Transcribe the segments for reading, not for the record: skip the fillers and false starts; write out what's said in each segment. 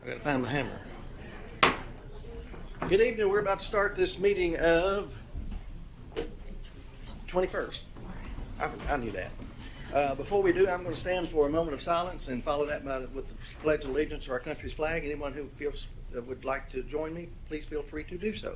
I gotta find my hammer. Good evening. We're about to start this meeting of 21st. I knew that. Before we do, I'm going to stand for a moment of silence and follow that with the Pledge of Allegiance to our country's flag. Anyone who feels would like to join me, please feel free to do so.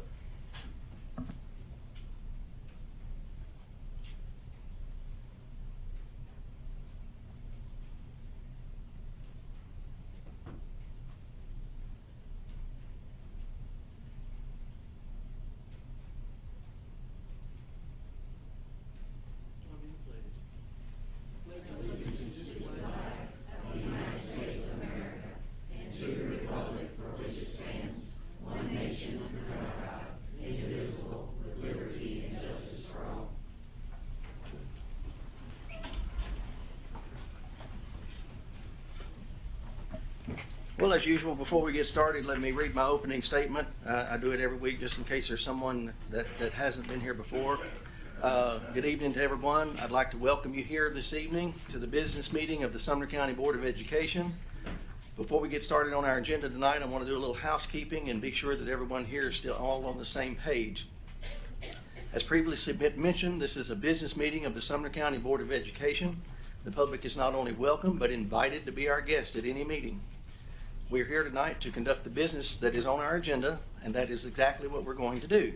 Well, as usual, before we get started, let me read my opening statement. I do it every week just in case there's someone that hasn't been here before. Good evening to everyone. I'd like to welcome you here this evening to the business meeting of the Sumner County Board of Education. Before we get started on our agenda tonight, I want to do a little housekeeping and be sure that everyone here is still all on the same page. As previously mentioned, this is a business meeting of the Sumner County Board of Education. The public is not only welcome, but invited to be our guest at any meeting. We're here tonight to conduct the business that is on our agenda, and that is exactly what we're going to do.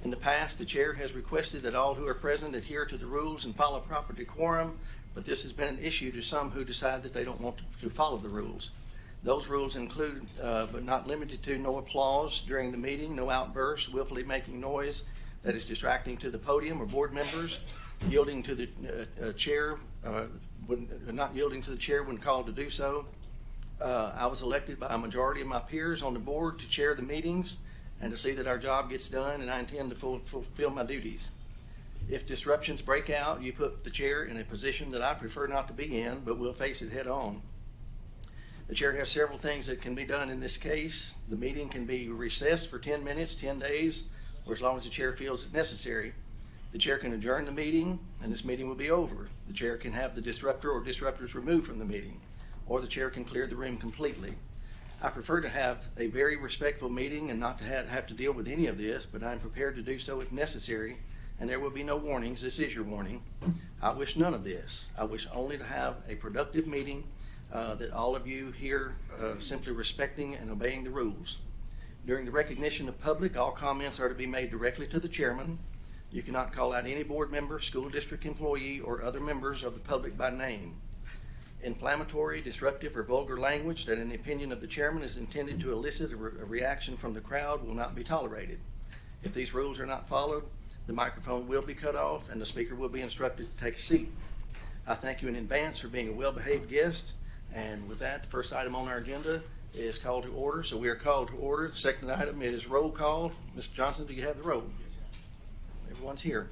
In the past, the chair has requested that all who are present adhere to the rules and follow proper decorum, but this has been an issue to some who decide that they don't want to follow the rules. Those rules include, but not limited to, no applause during the meeting, no outbursts, willfully making noise that is distracting to the podium or board members, yielding to the chair, not yielding to the chair when called to do so. I was elected by a majority of my peers on the board to chair the meetings and to see that our job gets done, and I intend to fulfill my duties. If disruptions break out, you put the chair in a position that I prefer not to be in, but we'll face it head on. The chair has several things that can be done in this case. The meeting can be recessed for 10 minutes, 10 days, or as long as the chair feels it necessary. The chair can adjourn the meeting, and this meeting will be over. The chair can have the disruptor or disruptors removed from the meeting, or the chair can clear the room completely. I prefer to have a very respectful meeting and not to have to deal with any of this, but I'm prepared to do so if necessary, and there will be no warnings. This is your warning. I wish none of this. I wish only to have a productive meeting that all of you here simply respecting and obeying the rules. During the recognition of public, all comments are to be made directly to the chairman. You cannot call out any board member, school district employee, or other members of the public by name. Inflammatory, disruptive, or vulgar language that in the opinion of the chairman is intended to elicit a reaction from the crowd will not be tolerated. If these rules are not followed, the microphone will be cut off and the speaker will be instructed to take a seat. I thank you in advance for being a well-behaved guest, and with that, the first item on our agenda is called to order. So we are called to order. The second item is roll call. Mr. Johnson, do you have the roll? Everyone's here.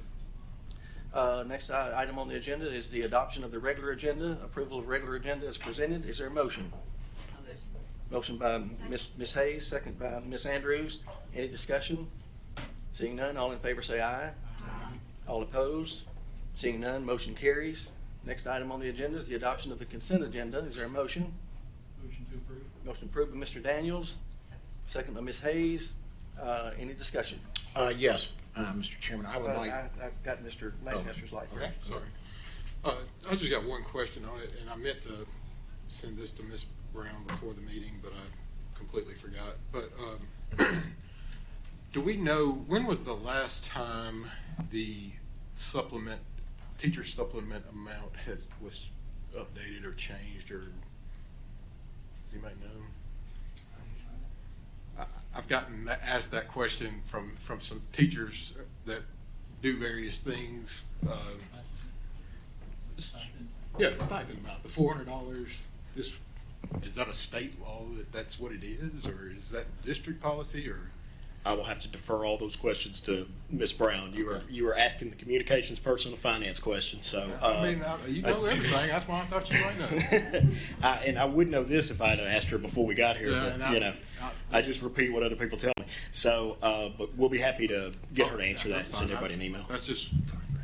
Next item on the agenda is the adoption of the regular agenda. Approval of regular agenda is presented. Is there a motion? Motion by Ms. Hayes, second by Ms. Andrews. Any discussion? Seeing none, all in favor say aye. Aye. All opposed? Seeing none, motion carries. Next item on the agenda is the adoption of the consent agenda. Is there a motion? Motion to approve. Motion approved by Mr. Daniels. Second by Ms. Hayes. Any discussion? Yes, Mr. Chairman, I would like... I got Mr. Lancaster's light. Okay, Sorry. I just got one question on it, and I meant to send this to Ms. Brown before the meeting, but I completely forgot. But do we know, when was the last time the teacher supplement amount was updated or changed, or does anybody know? I've gotten asked that question from some teachers that do various things. Yeah, the stipend amount, the $400. Is that a state law that's what it is, or is that district policy, or? I will have to defer all those questions to Ms. Brown. You were asking the communications person a finance question, so. I mean, you know everything. That's why I thought you might know. And I would know this if I had asked her before we got here. Yeah, but, I just repeat what other people tell me. So, but we'll be happy to get her to answer that and send everybody an email. That's just,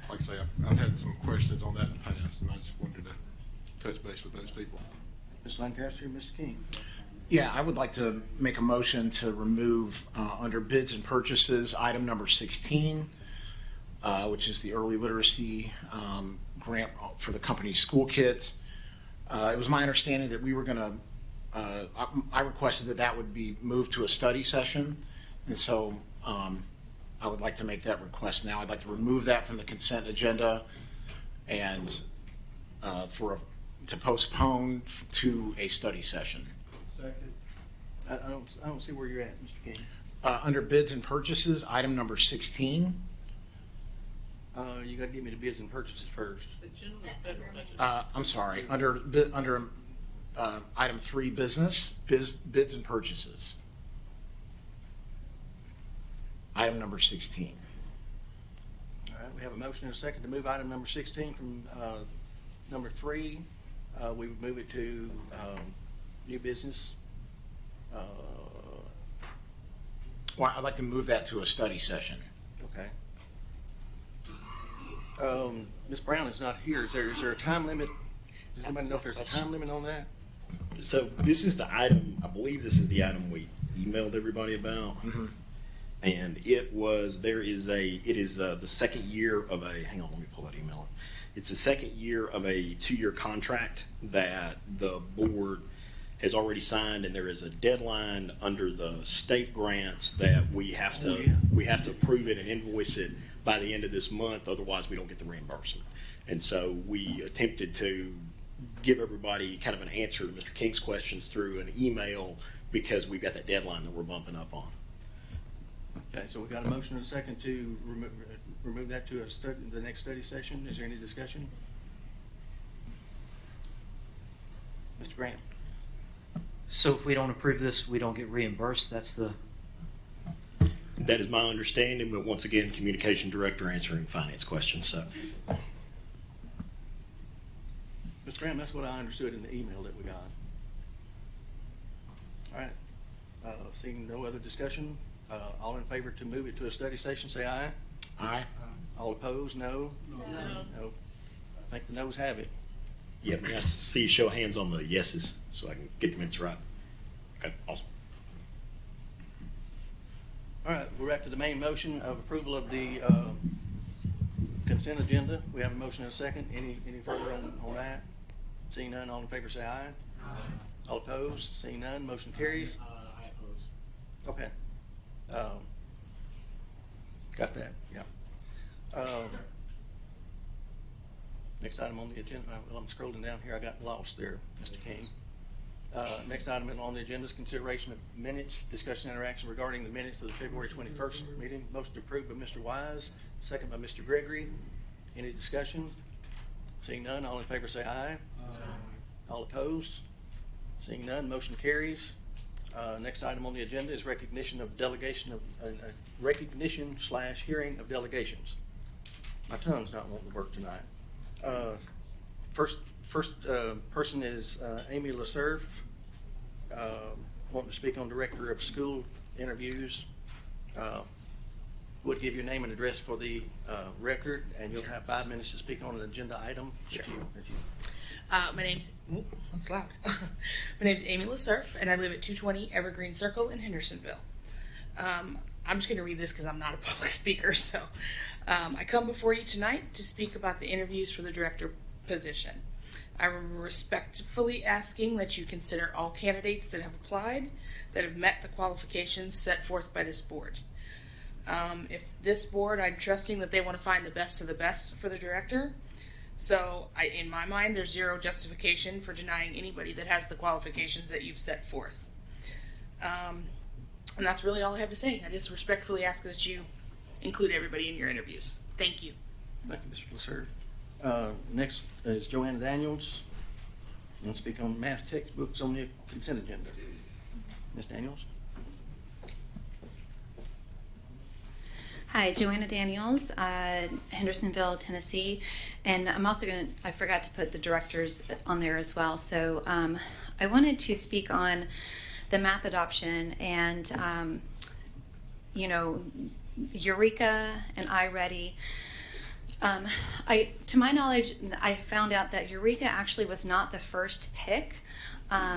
like I say, I've had some questions on that in the past, and I just wanted to touch base with those people. Mr. Lancaster, Mr. King. Yeah, I would like to make a motion to remove under bids and purchases, item number 16, which is the early literacy grant for the company's school kids. It was my understanding that we were going to, I requested that would be moved to a study session. And so I would like to make that request now. I'd like to remove that from the consent agenda and to postpone to a study session. Second. I don't see where you're at, Mr. King. Under bids and purchases, item number 16. You gotta give me the bids and purchases first. I'm sorry, under item 3, bids and purchases. Item number 16. All right, we have a motion and a second to move item number 16 from number 3. We would move it to new business. Well, I'd like to move that to a study session. Okay. Ms. Brown is not here. Is there a time limit? Does anybody know if there's a time limit on that? So this is the item, I believe this is the item we emailed everybody about. Mm-hmm. And it is the second year of hang on, let me pull that email up. It's the second year of a 2-year contract that the board has already signed, and there is a deadline under the state grants that we have to approve it and invoice it by the end of this month, otherwise we don't get the reimbursement. And so we attempted to give everybody kind of an answer to Mr. King's questions through an email because we've got that deadline that we're bumping up on. Okay, so we got a motion and a second to remove that to the next study session. Is there any discussion? Mr. Graham? So if we don't approve this, we don't get reimbursed? That is my understanding, but once again, communication director answering finance questions. So, Mr. Graham, that's what I understood in the email that we got. All right. Seeing no other discussion, all in favor to move it to a study session, say aye. Aye. All opposed, no? No. I think the noes have it. yeah, may I see you show of hands on the yeses so I can get the minutes right? Okay, awesome. All right, we're back to the main motion of approval of the consent agenda. We have a motion and a second. Any further on that? Seeing none, all in favor say aye. Aye. All opposed? Seeing none, motion carries. I oppose. Okay. Got that, yeah. Next item on the agenda, well, I'm scrolling down here, I got lost there, Mr. King. Next item on the agenda is consideration of minutes, discussion and interaction regarding the minutes of the February 21st meeting. Motion approved by Mr. Wise, second by Mr. Gregory. Any discussion? Seeing none, all in favor say aye. Aye. All opposed? Seeing none, motion carries. Next item on the agenda is recognition of delegation of recognition/hearing of delegations. My tongue's not wanting to work tonight. First person is Amy LaSurf, wanting to speak on director of school interviews. Would give your name and address for the record, and you'll have 5 minutes to speak on an agenda item. Sure. My name's that's loud. My name's Amy LaSurf, and I live at 220 Evergreen Circle in Hendersonville. I'm just going to read this because I'm not a public speaker. So I come before you tonight to speak about the interviews for the director position. I'm respectfully asking that you consider all candidates that have applied that have met the qualifications set forth by this board. If this board, I'm trusting that they want to find the best of the best for the director. So in my mind, there's zero justification for denying anybody that has the qualifications that you've set forth. And that's really all I have to say. I just respectfully ask that you include everybody in your interviews. Thank you. Thank you, Mr. LaSurf. Next is Joanna Daniels. You want to speak on math textbooks on the consent agenda. Ms. Daniels? Hi, Joanna Daniels, Hendersonville, Tennessee, and I'm also I forgot to put the directors on there as well. So I wanted to speak on the math adoption and, Eureka and iReady. To my knowledge, I found out that Eureka actually was not the first pick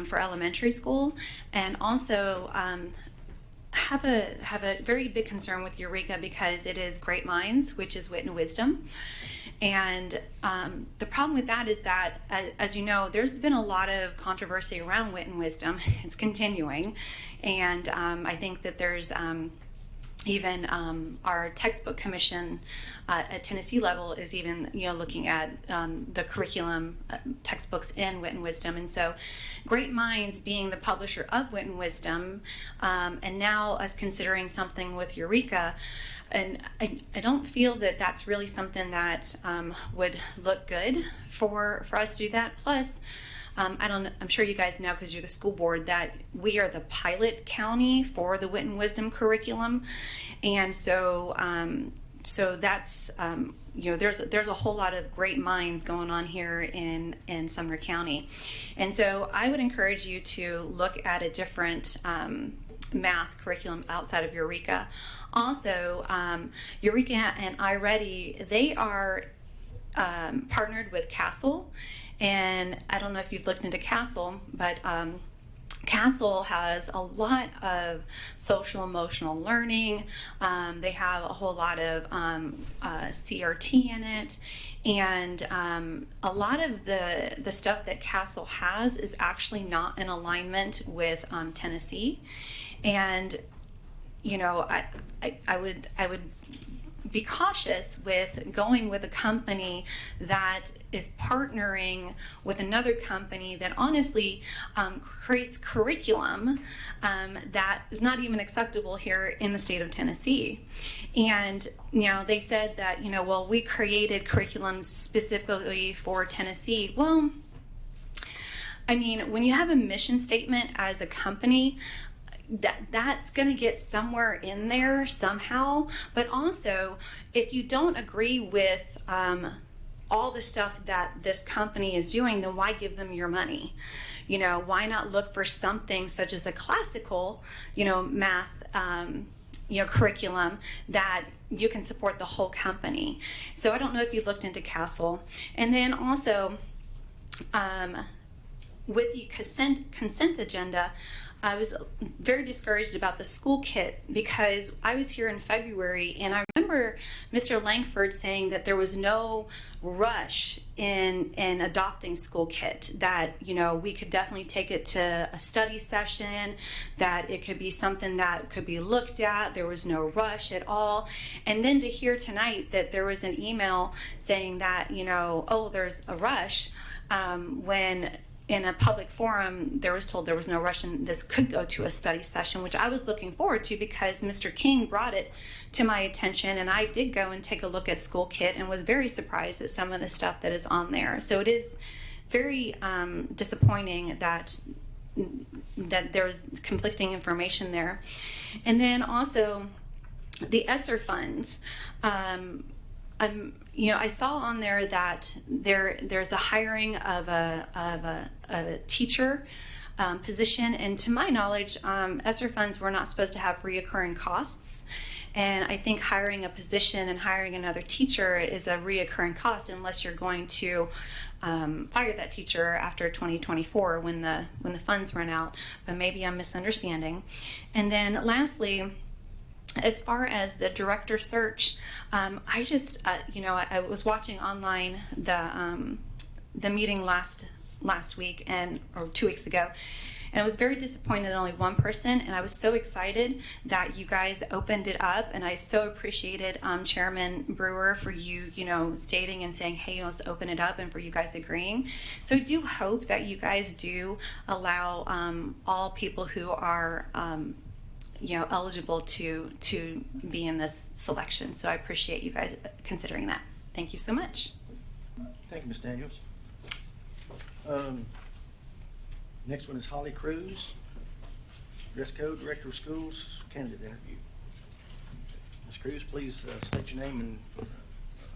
for elementary school, and also have a very big concern with Eureka because it is Great Minds, which is wit and wisdom. And the problem with that is that, as you know, there's been a lot of controversy around wit and wisdom. It's continuing, and I think that there's even our textbook commission at Tennessee level is even looking at the curriculum textbooks in Wit and Wisdom. And so Great Minds being the publisher of Wit and Wisdom, and now us considering something with Eureka, and I don't feel that that's really something that would look good for us to do that. Plus, I'm sure you guys know, because you're the school board, that we are the pilot county for the Wit and Wisdom curriculum, and so that's there's a whole lot of great minds going on here in Sumner County, and so I would encourage you to look at a different math curriculum outside of Eureka. Also, Eureka and iReady, they are partnered with Castle. And I don't know if you've looked into Castle, but Castle has a lot of social emotional learning. They have a whole lot of CRT in it. And a lot of the stuff that Castle has is actually not in alignment with Tennessee. And, I would be cautious with going with a company that is partnering with another company that honestly creates curriculum that is not even acceptable here in the state of Tennessee. And they said that well, we created curriculum specifically for Tennessee. Well, I mean, when you have a mission statement as a company, that's going to get somewhere in there somehow. But also, if you don't agree with all the stuff that this company is doing, then why give them your money? Why not look for something such as a classical, math, curriculum that you can support the whole company. So I don't know if you looked into Castle. And then also, with the consent agenda, I was very discouraged about the school kit, because I was here in February and I remember Mr. Langford saying that there was no rush in adopting school kit, that we could definitely take it to a study session, that it could be something that could be looked at, there was no rush at all. And then to hear tonight that there was an email saying that oh, there's a rush, when in a public forum, there was told there was no rush and this could go to a study session, which I was looking forward to because Mr. King brought it to my attention, and I did go and take a look at school kit and was very surprised at some of the stuff that is on there. So it is very disappointing that there was conflicting information there. And then also the ESSER funds. I saw on there that there's a hiring of a teacher position, and to my knowledge, ESSER funds were not supposed to have reoccurring costs. And I think hiring a position and hiring another teacher is a reoccurring cost unless you're going to fire that teacher after 2024 when the funds run out. But maybe I'm misunderstanding. And then lastly, as far as the director search, I just, I was watching online the meeting last week or 2 weeks ago, and I was very disappointed in only one person, and I was so excited that you guys opened it up, and I so appreciated Chairman Brewer for you, stating and saying, hey, let's open it up, and for you guys agreeing. So I do hope that you guys do allow all people who are eligible to be in this selection. So I appreciate you guys considering that. Thank you so much. Thank you, Ms. Daniels. Next one is Holly Cruz, dress code, director of schools, candidate interview. Ms. Cruz, please state your name and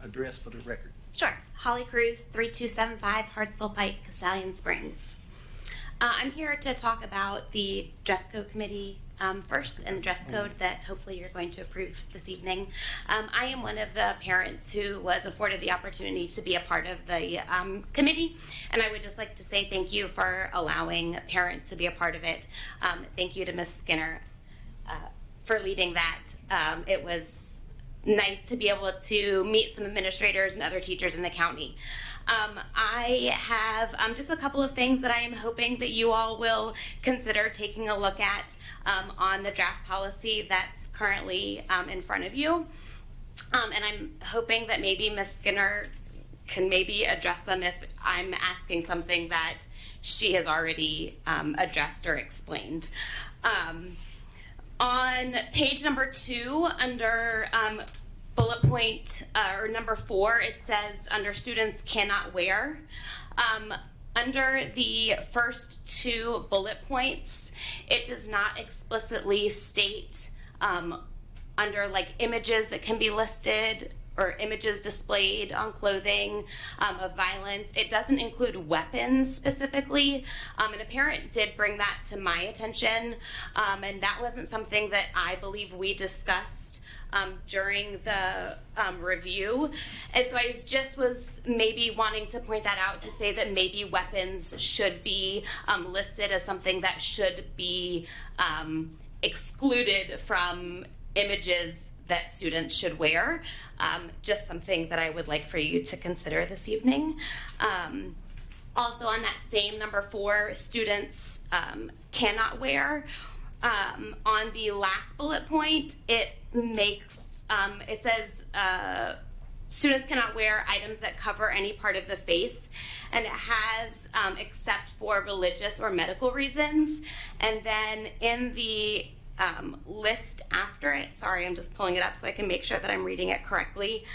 address for the record. Sure. Holly Cruz, 3275 Hartsville Pike, Castellian Springs. I'm here to talk about the dress code committee first and the dress code that hopefully you're going to approve this evening. I am one of the parents who was afforded the opportunity to be a part of the committee, and I would just like to say thank you for allowing parents to be a part of it. Thank you to Ms. Skinner for leading that. It was nice to be able to meet some administrators and other teachers in the county. I have just a couple of things that I am hoping that you all will consider taking a look at on the draft policy that's currently in front of you. And I'm hoping that maybe Ms. Skinner can maybe address them if I'm asking something that she has already addressed or explained. On page number 2, under bullet point or number 4, it says under students cannot wear. Under the first 2 bullet points, it does not explicitly state under like images that can be listed or images displayed on clothing of violence. It doesn't include weapons specifically, and a parent did bring that to my attention, and that wasn't something that I believe we discussed during the review. And so I was maybe wanting to point that out to say that maybe weapons should be listed as something that should be excluded from images that students should wear. Just something that I would like for you to consider this evening. Also on that same number 4, students cannot wear. On the last bullet point, it makes, it says students cannot wear items that cover any part of the face, and it has except for religious or medical reasons. And then in the list after it, sorry, I'm just pulling it up so I can make sure that I'm reading it correctly.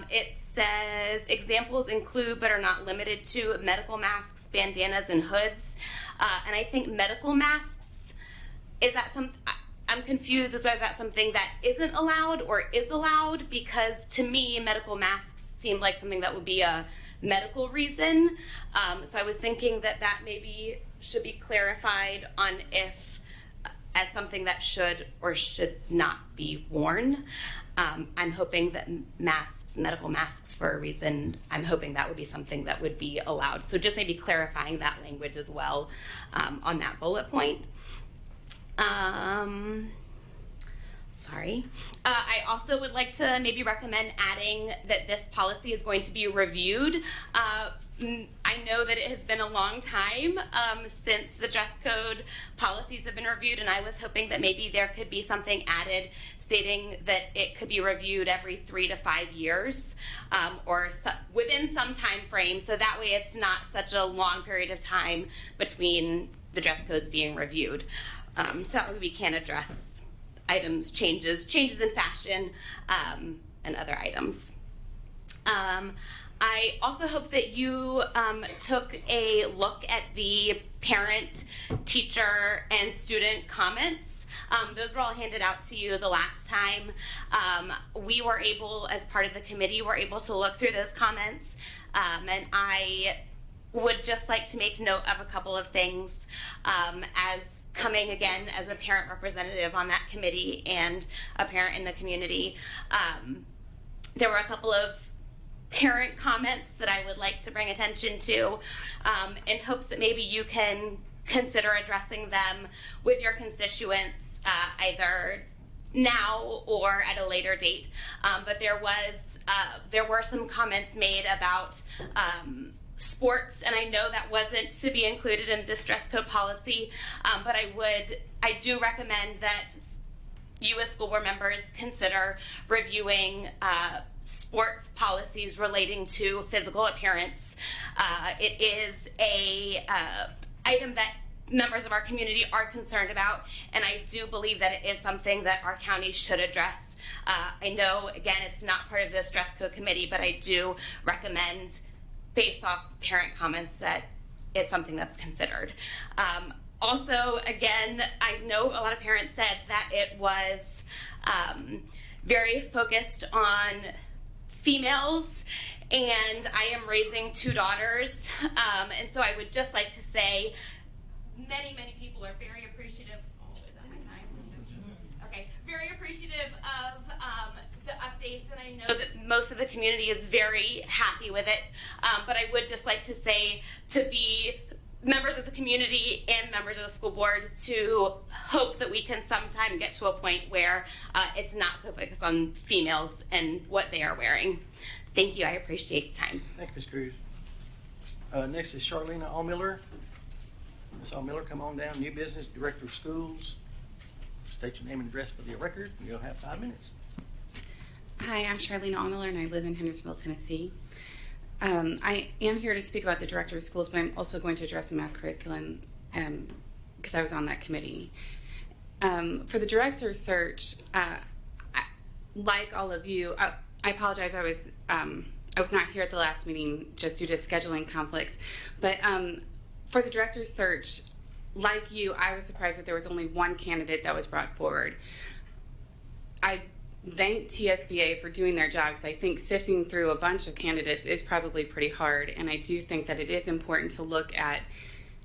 It says examples include but are not limited to medical masks, bandanas, and hoods. And I think medical masks, is that I'm confused as to whether that's something that isn't allowed or is allowed, because to me, medical masks seem like something that would be a medical reason. So I was thinking that that maybe should be clarified on if as something that should or should not be worn. I'm hoping that masks, medical masks for a reason, I'm hoping that would be something that would be allowed. So just maybe clarifying that language as well on that bullet point. Sorry. I also would like to maybe recommend adding that this policy is going to be reviewed. I know that it has been a long time since the dress code policies have been reviewed, and I was hoping that maybe there could be something added stating that it could be reviewed every 3 to 5 years or within some time frame, so that way it's not such a long period of time between the dress codes being reviewed. So we can address items, changes in fashion, and other items. I also hope that you took a look at the parent, teacher, and student comments. Those were all handed out to you the last time. We were able, as part of the committee, were able to look through those comments, and I would just like to make note of a couple of things as coming again as a parent representative on that committee and a parent in the community. There were a couple of parent comments that I would like to bring attention to in hopes that maybe you can consider addressing them with your constituents either now or at a later date. But there were some comments made about sports, and I know that wasn't to be included in this dress code policy, but I do recommend that you as school board members consider reviewing sports policies relating to physical appearance. It is a item that members of our community are concerned about, and I do believe that it is something that our county should address. I know, again, it's not part of this dress code committee, but I do recommend, based off parent comments, that it's something that's considered. Also, again, I know a lot of parents said that it was very focused on females, and I am raising 2 daughters, and so I would just like to say many people are very appreciative. Oh, is that my time? Okay, very appreciative of the updates, and I know that most of the community is very happy with it. But I would just like to say to be members of the community and members of the school board to hope that we can sometime get to a point where it's not so focused on females and what they are wearing. Thank you. I appreciate the time. Thank you, Ms. Cruz. Next is Charlena Allmiller. Ms. Allmiller, come on down. New Business Director of Schools. State your name and address for the record. You'll have 5 minutes. Hi, I'm Charlene Allmiller, and I live in Hendersonville, Tennessee. I am here to speak about the Director of Schools, but I'm also going to address the math curriculum because I was on that committee. For the Director search, like all of you, I apologize, I was not here at the last meeting just due to scheduling conflicts, but for the Director search, like you, I was surprised that there was only one candidate that was brought forward. I thank TSBA for doing their job because I think sifting through a bunch of candidates is probably pretty hard, and I do think that it is important to look at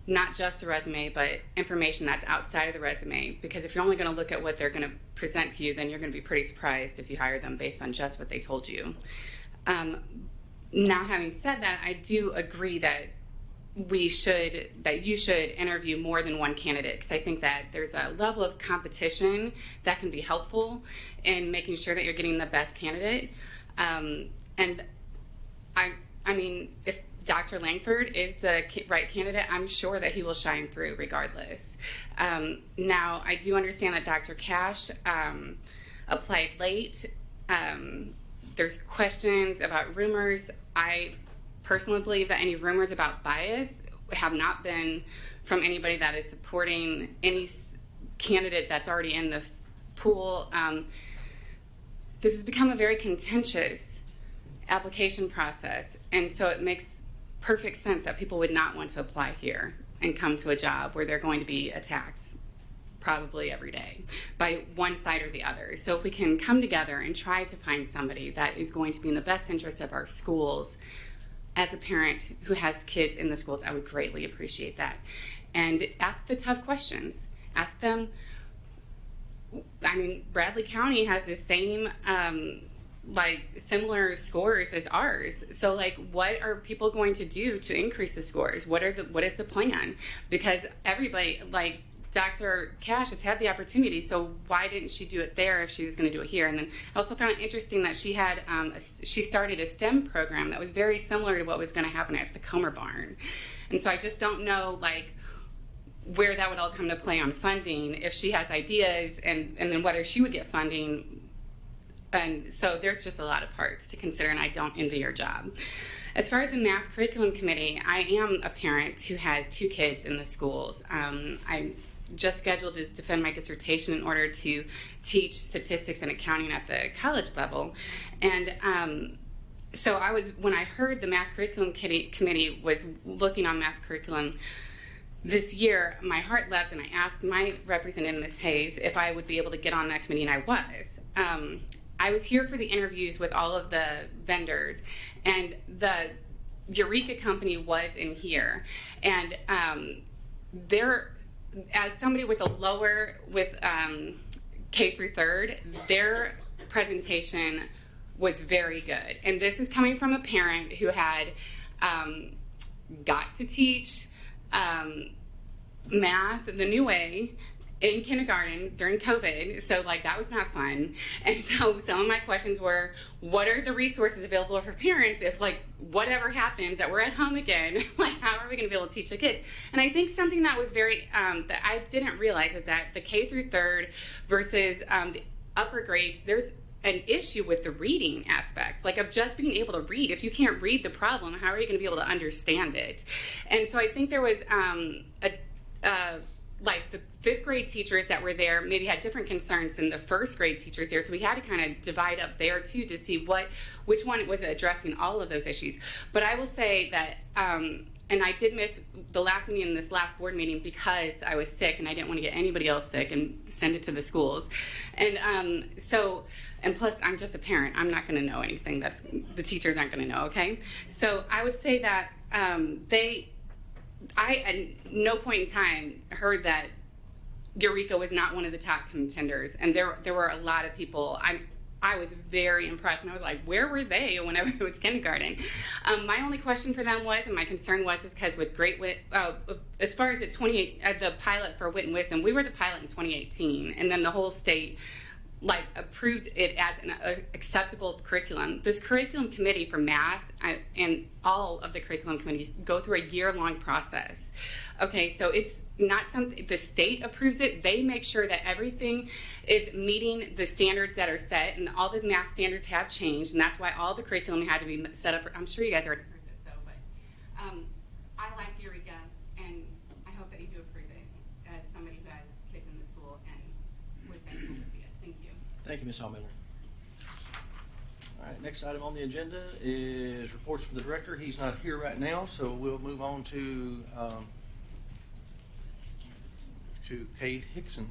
not just the resume, but information that's outside of the resume, because if you're only going to look at what they're going to present to you, then you're going to be pretty surprised if you hire them based on just what they told you. Now, having said that, I do agree that you should interview more than one candidate, because I think that there's a level of competition that can be helpful in making sure that you're getting the best candidate. And I mean, if Dr. Langford is the right candidate, I'm sure that he will shine through regardless. Now, I do understand that Dr. Cash applied late. There's questions about rumors. I personally believe that any rumors about bias have not been from anybody that is supporting any candidate that's already in the pool. This has become a very contentious application process, and so it makes perfect sense that people would not want to apply here and come to a job where they're going to be attacked probably every day by one side or the other. So if we can come together and try to find somebody that is going to be in the best interest of our schools, as a parent who has kids in the schools, I would greatly appreciate that. And ask the tough questions. Ask them, I mean, Bradley County has the same, similar scores as ours. So what are people going to do to increase the scores? What is the plan? Because everybody, Dr. Cash has had the opportunity, so why didn't she do it there if she was going to do it here? And then I also found it interesting that she had she started a STEM program that was very similar to what was going to happen at the Comer Barn. And so I just don't know where that would all come to play on funding, if she has ideas, and then whether she would get funding. And so there's just a lot of parts to consider, and I don't envy your job. As far as the math curriculum committee, I am a parent who has 2 kids in the schools. I'm just scheduled to defend my dissertation in order to teach statistics and accounting at the college level. And so when I heard the math curriculum committee was looking on math curriculum this year, my heart leapt, and I asked my representative, Ms. Hayes, if I would be able to get on that committee, and I was. I was here for the interviews with all of the vendors, and the Eureka company was in here. And as somebody with K through 3rd, their presentation was very good. And this is coming from a parent who had got to teach math the new way in kindergarten during COVID, so that was not fun. And so some of my questions were, what are the resources available for parents if whatever happens that we're at home again, how are we going to be able to teach the kids? And I think something that was very, that I didn't realize is that the K through 3rd versus the upper grades, there's an issue with the reading aspects, of just being able to read. If you can't read the problem, how are you going to be able to understand it? And so I think there was the 5th grade teachers that were there maybe had different concerns than the 1st grade teachers there, so we had to kind of divide up there too to see which one was addressing all of those issues. But I will say that, and I did miss the last meeting and this last board meeting because I was sick and I didn't want to get anybody else sick and send it to the schools. And and plus I'm just a parent, I'm not going to know anything the teachers aren't going to know, okay? So I would say that I at no point in time heard that Eureka was not one of the top contenders, and there were a lot of people. I was very impressed, and I was like, where were they whenever it was kindergarten? My only question for them was, and my concern was, is because with as far as the pilot for Wit and Wisdom, we were the pilot in 2018, and then the whole state approved it as an acceptable curriculum. This curriculum committee for math and all of the curriculum committees go through a year-long process. Okay, so it's not something the state approves it. They make sure that everything is meeting the standards that are set, and all the math standards have changed, and that's why all the curriculum had to be set up. I'm sure you guys already heard this though, but I liked Eureka, and I hope that you do approve it as somebody who has kids in the school and was thankful to see it. Thank you. Thank you, Ms. Allmiller. All right, next item on the agenda is reports from the director. He's not here right now, so we'll move on to Cade Hickson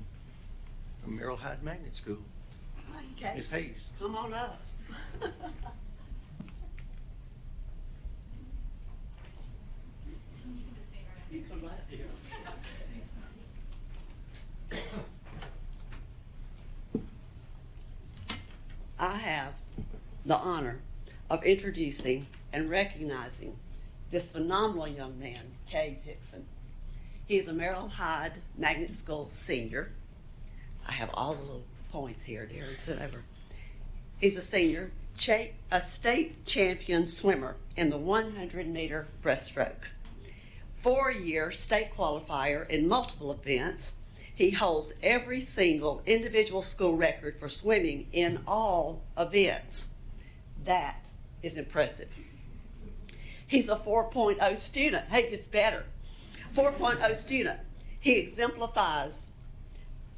from Merrill Hyde Magnet School. Okay. Ms. Hayes. Come on up. You come right up here. I have the honor of introducing and recognizing this phenomenal young man, Cade Hickson. He is a Merrill Hyde Magnet School senior. I have all the little points here, Darren sent over. He's a senior, a state champion swimmer in the 100-meter breaststroke. 4-year state qualifier in multiple events. He holds every single individual school record for swimming in all events. That is impressive. He's a 4.0 student. Hey, it gets better. 4.0 student. He exemplifies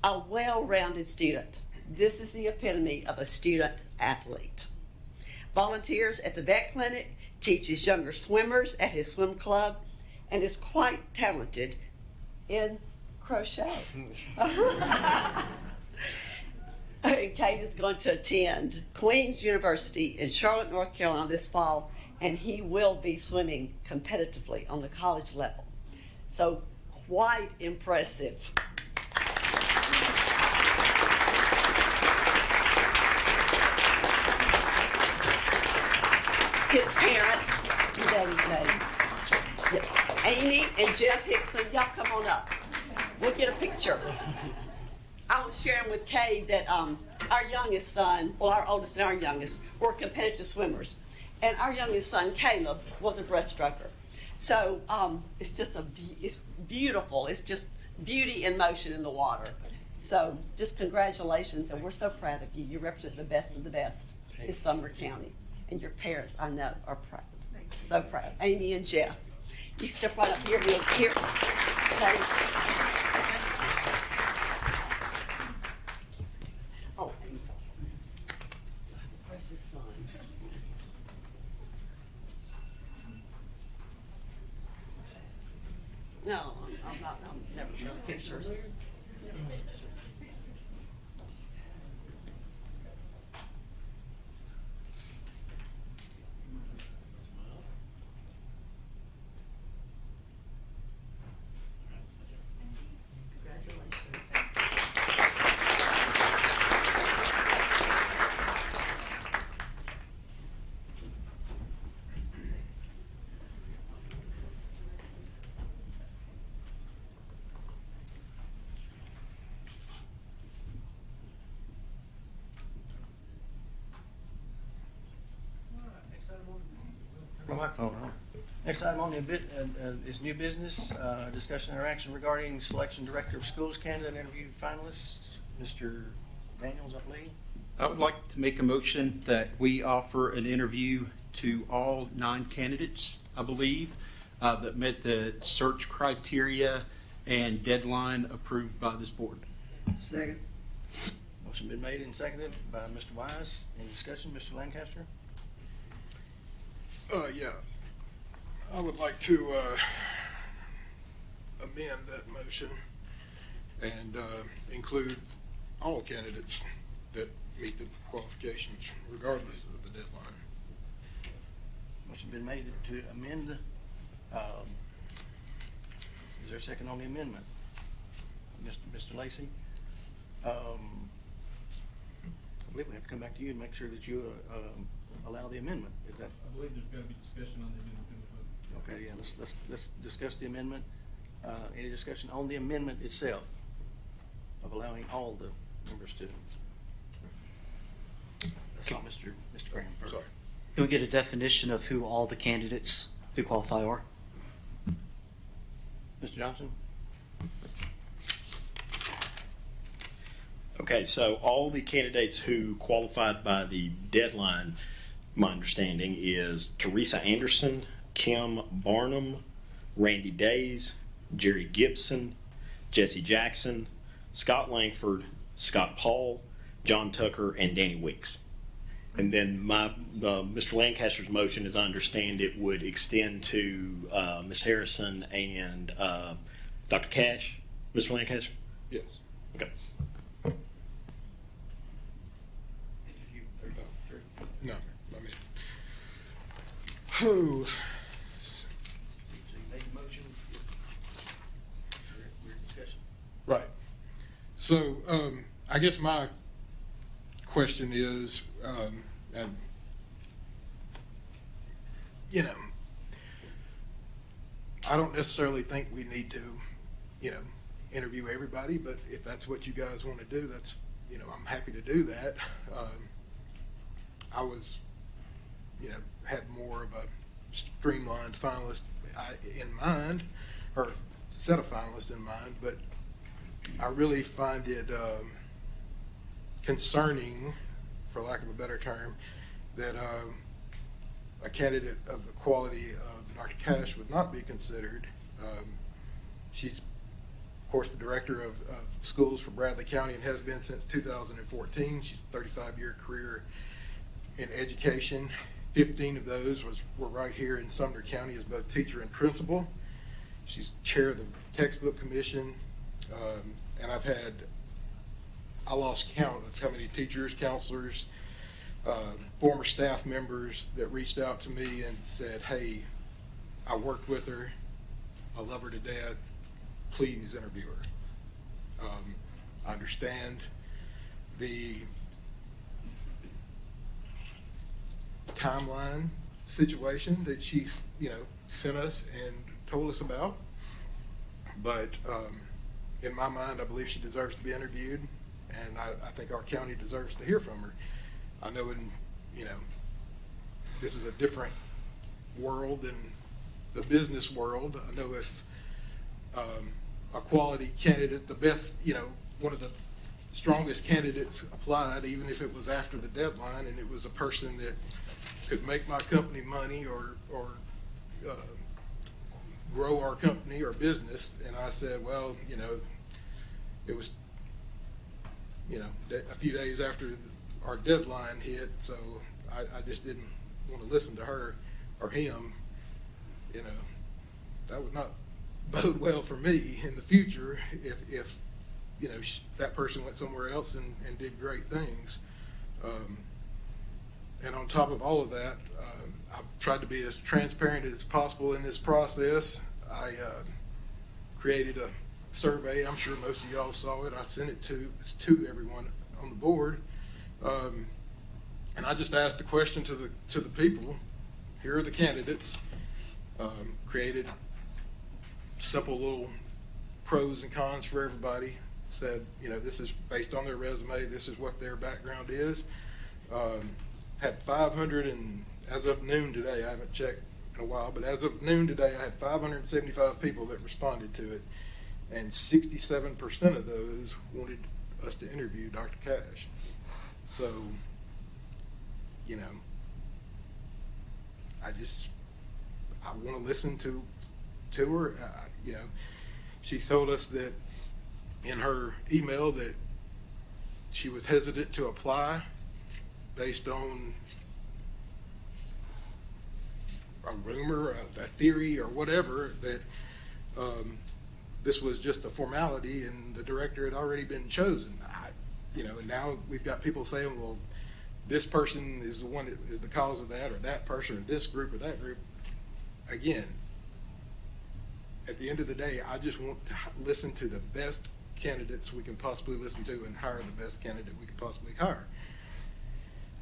a well-rounded student. This is the epitome of a student athlete. Volunteers at the vet clinic, teaches younger swimmers at his swim club, and is quite talented in crochet. Cade is going to attend Queen's University in Charlotte, North Carolina this fall, and he will be swimming competitively on the college level. So quite impressive. His parents, your daddy's name, Amy and Jeff Hickson, y'all come on up. We'll get a picture. I was sharing with Cade that our youngest son, well, our oldest and our youngest, were competitive swimmers. And our youngest son, Caleb, was a breaststroker. So it's just it's beautiful. It's just beauty in motion in the water. So just congratulations, and we're so proud of you. You represent the best of the best in Sumner County. And your parents, I know, are proud. So proud. Amy and Jeff. You step right up here. Here. Okay. Oh, Amy. Precious son. No, I'm never showing pictures. My microphone on. Next item on the is new business, discussion or action regarding selection director of schools candidate interview finalists. Mr. Daniels, I believe. I would like to make a motion that we offer an interview to all 9 candidates, I believe, that met the search criteria and deadline approved by this board. Second. Motion been made and seconded by Mr. Wise. Any discussion, Mr. Lancaster? Yeah, I would like to amend that motion and include all candidates that meet the qualifications regardless of the deadline. Motion been made to amend. Is there a second on the amendment? Mr. Lacy. I believe we have to come back to you and make sure that you allow the amendment. Is that? I believe there's going to be discussion on the amendment in the vote. Okay, yeah, let's discuss the amendment. Any discussion on the amendment itself of allowing all the members to? That's all, Mr. Graham. Sorry. Can we get a definition of who all the candidates who qualify are? Mr. Johnson? Okay, so all the candidates who qualified by the deadline, my understanding is Teresa Anderson, Kim Barnum, Randy Days, Jerry Gibson, Jesse Jackson, Scott Langford, Scott Paul, John Tucker, and Danny Weeks. And then Mr. Lancaster's motion, as I understand it, would extend to Ms. Harrison and Dr. Cash. Mr. Lancaster? Yes. Okay. No, I mean, oh, So you made the motion. We're discussing. right. So, I guess my question is, and, you know, I don't necessarily think we need to, you know, interview everybody, but if that's what you guys want to do, that's, you know, I'm happy to do that. I was, you know, had more of a streamlined finalist in mind, or set of finalists in mind, but I really find it concerning, for lack of a better term, that a candidate of the quality of Dr. Cash would not be considered. She's, of course, the director of schools for Bradley County and has been since 2014. She's a 35-year career in education. 15 of those were right here in Sumner County as both teacher and principal. She's chair of the textbook commission, and I lost count of how many teachers, counselors, former staff members that reached out to me and said, hey, I worked with her, I love her to death, please interview her. I understand the timeline situation that she's, you know, sent us and told us about, but in my mind, I believe she deserves to be interviewed, and I think our county deserves to hear from her. I know you know, this is a different world than the business world. I know if a quality candidate, the best, you know, one of the strongest candidates applied, even if it was after the deadline, and it was a person that could make my company money or grow our company or business, and I said, well, you know, it was, you know, a few days after our deadline hit, so I just didn't want to listen to her or him. You know, that would not bode well for me in the future if you know, that person went somewhere else and did great things. And on top of all of that, I've tried to be as transparent as possible in this process. I created a survey. I'm sure most of y'all saw it. I sent it to everyone on the board. And I just asked the question to the people. Here are the candidates. Created simple little pros and cons for everybody. Said, you know, this is based on their resume. This is what their background is. Had 500, and as of noon today, I haven't checked in a while, but as of noon today, I had 575 people that responded to it, and 67% of those wanted us to interview Dr. Cash. So, you know, I want to listen to her. You know, she told us that in her email that she was hesitant to apply based on a rumor, a theory, or whatever, that this was just a formality and the director had already been chosen. You know, and now we've got people saying, well, this person is the one that is the cause of that, or that person, or this group, or that group. Again, at the end of the day, I just want to listen to the best candidates we can possibly listen to and hire the best candidate we could possibly hire.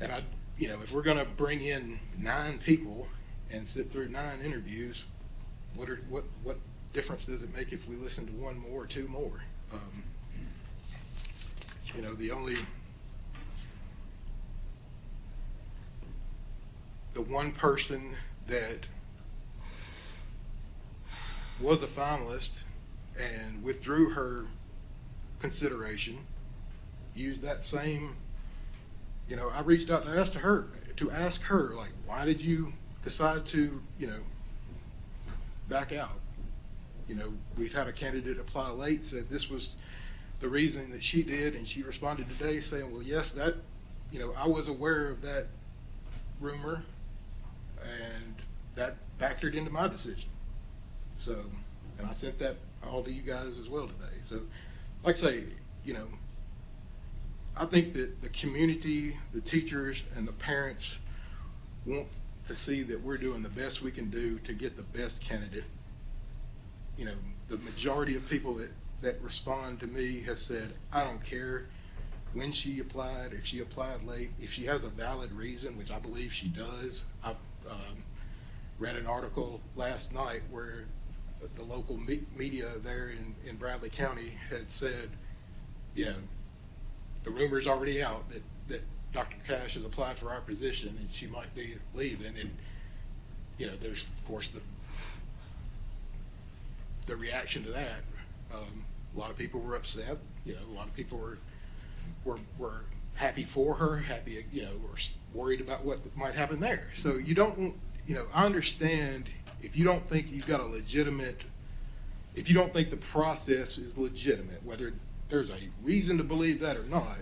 And if we're going to bring in 9 people and sit through 9 interviews, what difference does it make if we listen to 1 more or 2 more? The one person that was a finalist and withdrew her consideration used that same, I reached out to ask her, like, why did you decide to, back out? We've had a candidate apply late, said this was the reason that she did, and she responded today saying, well, yes, that, I was aware of that rumor, and that factored into my decision. So, and I sent that all to you guys as well today. So, like I say, I think that the community, the teachers, and the parents want to see that we're doing the best we can do to get the best candidate. The majority of people that respond to me have said, I don't care when she applied, if she applied late, if she has a valid reason, which I believe she does. I've read an article last night where the local media there in Bradley County had said, the rumor's already out that Dr. Cash has applied for our position and she might be leaving. And, there's, of course, the reaction to that. A lot of people were upset. A lot of people were happy for her, happy, or worried about what might happen there. So you don't, I understand if you don't think you've got a legitimate, if you don't think the process is legitimate, whether there's a reason to believe that or not,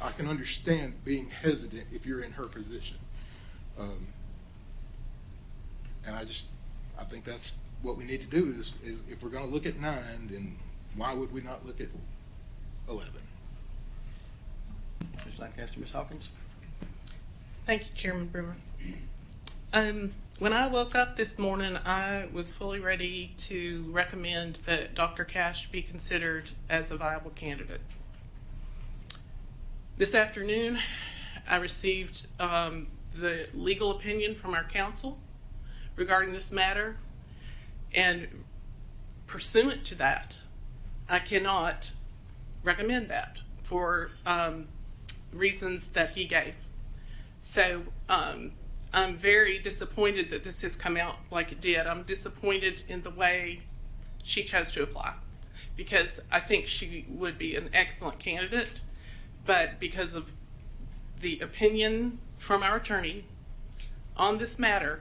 I can understand being hesitant if you're in her position. And I think that's what we need to do is if we're going to look at 9, then why would we not look at 11? Ms. Lancaster, Ms. Hawkins? Thank you, Chairman Brewer. When I woke up this morning, I was fully ready to recommend that Dr. Cash be considered as a viable candidate. This afternoon, I received the legal opinion from our counsel regarding this matter, and pursuant to that, I cannot recommend that for reasons that he gave. So I'm very disappointed that this has come out like it did. I'm disappointed in the way she chose to apply, because I think she would be an excellent candidate, but because of the opinion from our attorney on this matter,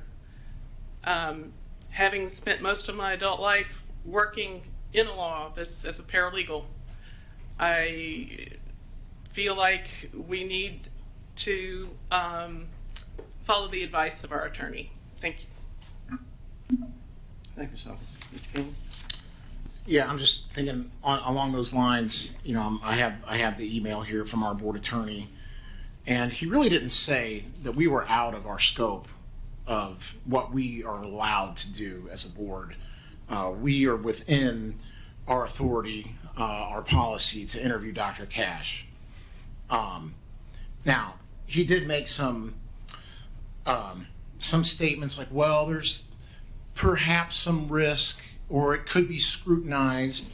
having spent most of my adult life working in a law office as a paralegal, I feel like we need to follow the advice of our attorney. Thank you. Thank you, Mr. King. Yeah, I'm just thinking along those lines. I have the email here from our board attorney, and he really didn't say that we were out of our scope of what we are allowed to do as a board. We are within our authority, our policy to interview Dr. Cash. Now, he did make some statements like, well, there's perhaps some risk, or it could be scrutinized,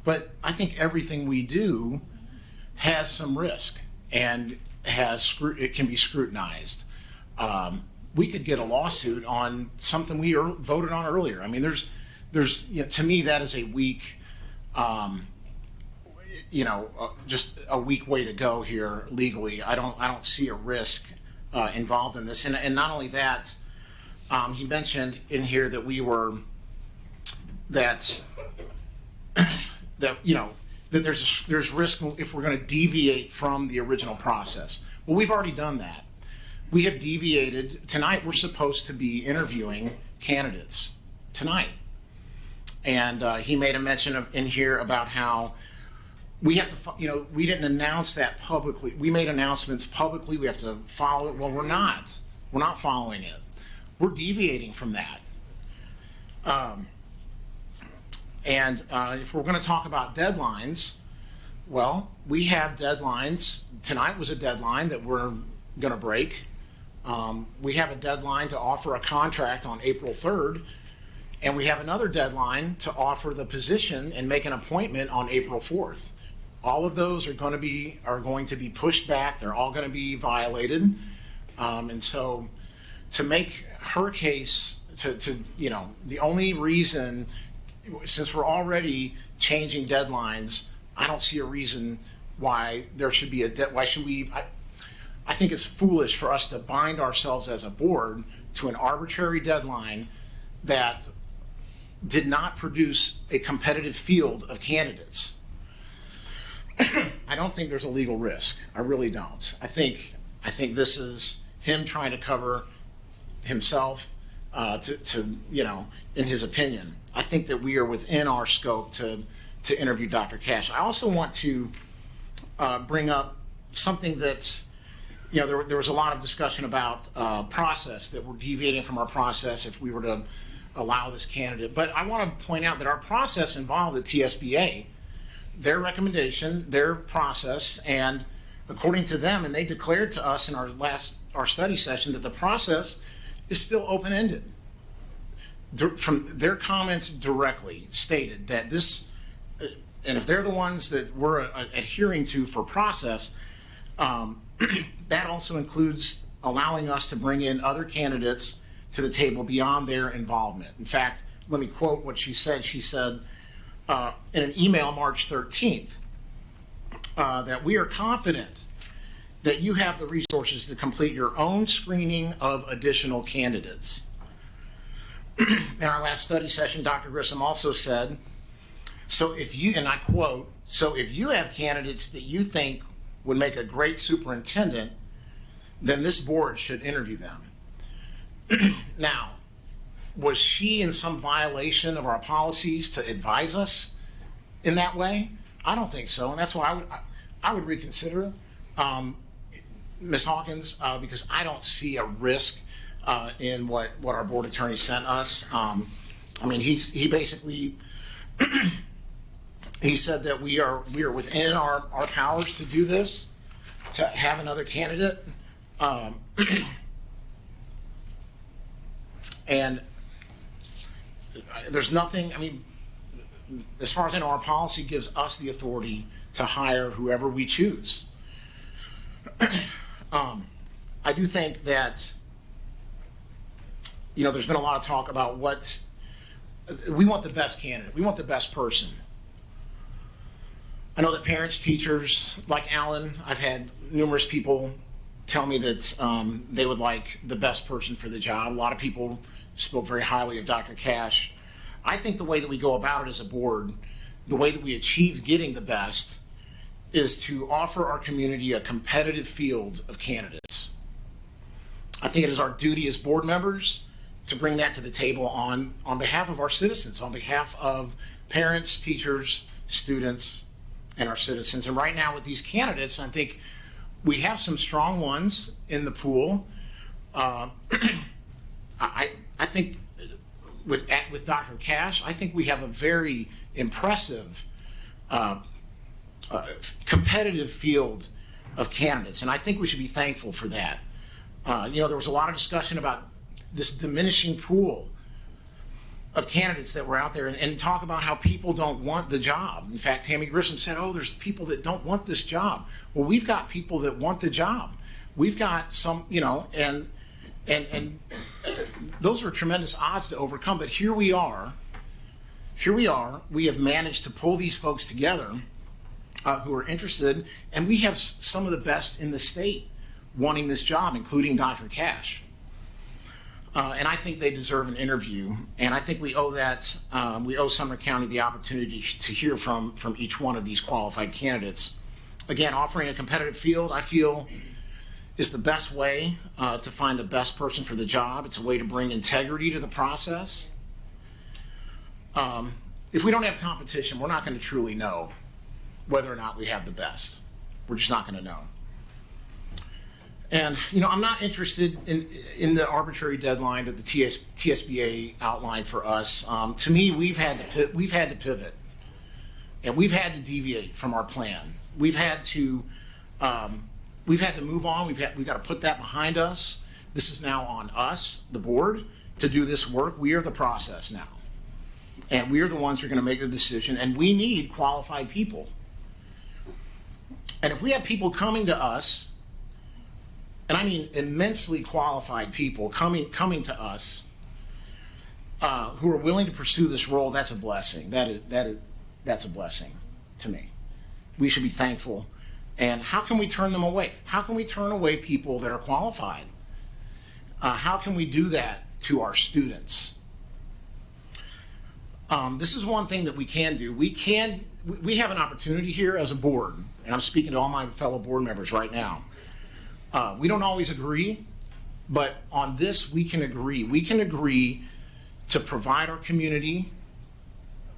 but I think everything we do has some risk and it can be scrutinized. We could get a lawsuit on something we voted on earlier. I mean, there's to me that is a weak, just a weak way to go here legally. I don't see a risk involved in this, and not only that, he mentioned in here that that there's risk if we're going to deviate from the original process. Well, we've already done that. We have deviated. Tonight we're supposed to be interviewing candidates tonight. And he made a mention in here about how we have to, we didn't announce that publicly. We made announcements publicly. We have to follow it. Well, we're not. We're not following it. We're deviating from that. And if we're going to talk about deadlines, well, we have deadlines. Tonight was a deadline that we're going to break. We have a deadline to offer a contract on April 3rd, and we have another deadline to offer the position and make an appointment on April 4th. All of those are going to be pushed back. They're all going to be violated. And so to make her case, the only reason, since we're already changing deadlines, I don't see a reason why there should be I think it's foolish for us to bind ourselves as a board to an arbitrary deadline that did not produce a competitive field of candidates. I don't think there's a legal risk. I really don't. I think this is him trying to cover himself in his opinion. I think that we are within our scope to interview Dr. Cash. I also want to bring up something that's, there was a lot of discussion about process, that we're deviating from our process if we were to allow this candidate. But I want to point out that our process involved the TSBA, their recommendation, their process, and according to them, and they declared to us in our study session that the process is still open-ended. From their comments directly stated that this, and if they're the ones that we're adhering to for process, that also includes allowing us to bring in other candidates to the table beyond their involvement. In fact, let me quote what she said. She said in an email March 13th that we are confident that you have the resources to complete your own screening of additional candidates. In our last study session, Dr. Grissom also said, so if you, and I quote, so if you have candidates that you think would make a great superintendent, then this board should interview them. Now, was she in some violation of our policies to advise us in that way? I don't think so, and that's why I would reconsider Ms. Hawkins, because I don't see a risk in what our board attorney sent us. I mean, he basically he said that we are within our powers to do this, to have another candidate, and there's nothing. I mean, as far as I know, our policy gives us the authority to hire whoever we choose. I do think that, there's been a lot of talk about we want the best candidate. We want the best person. I know that parents, teachers, like Alan, I've had numerous people tell me that they would like the best person for the job. A lot of people spoke very highly of Dr. Cash. I think the way that we go about it as a board, the way that we achieve getting the best, is to offer our community a competitive field of candidates. I think it is our duty as board members to bring that to the table on behalf of our citizens, on behalf of parents, teachers, students, and our citizens. And right now with these candidates, I think we have some strong ones in the pool. I think with Dr. Cash, I think we have a very impressive competitive field of candidates, and I think we should be thankful for that. There was a lot of discussion about this diminishing pool of candidates that were out there, and talk about how people don't want the job. In fact, Tammy Grissom said, oh, there's people that don't want this job. Well, we've got people that want the job. We've got some, and those are tremendous odds to overcome, but here we are, we have managed to pull these folks together who are interested, and we have some of the best in the state wanting this job, including Dr. Cash. And I think they deserve an interview, and I think we owe that, we owe Sumner County the opportunity to hear from each one of these qualified candidates. Again, offering a competitive field, I feel, is the best way to find the best person for the job. It's a way to bring integrity to the process. If we don't have competition, we're not going to truly know whether or not we have the best. We're just not going to know. And, I'm not interested in the arbitrary deadline that the TSBA outlined for us. To me, we've had to pivot, and we've had to deviate from our plan. We've had to move on. We've got to put that behind us. This is now on us, the board, to do this work. We are the process now, and we are the ones who are going to make the decision. And we need qualified people. And if we have people coming to us, and I mean immensely qualified people coming to us, who are willing to pursue this role, that's a blessing. That's a blessing to me. We should be thankful. And how can we turn them away? How can we turn away people that are qualified? How can we do that to our students? This is one thing that we can do. We have an opportunity here as a board, and I'm speaking to all my fellow board members right now. We don't always agree, but on this we can agree. We can agree to provide our community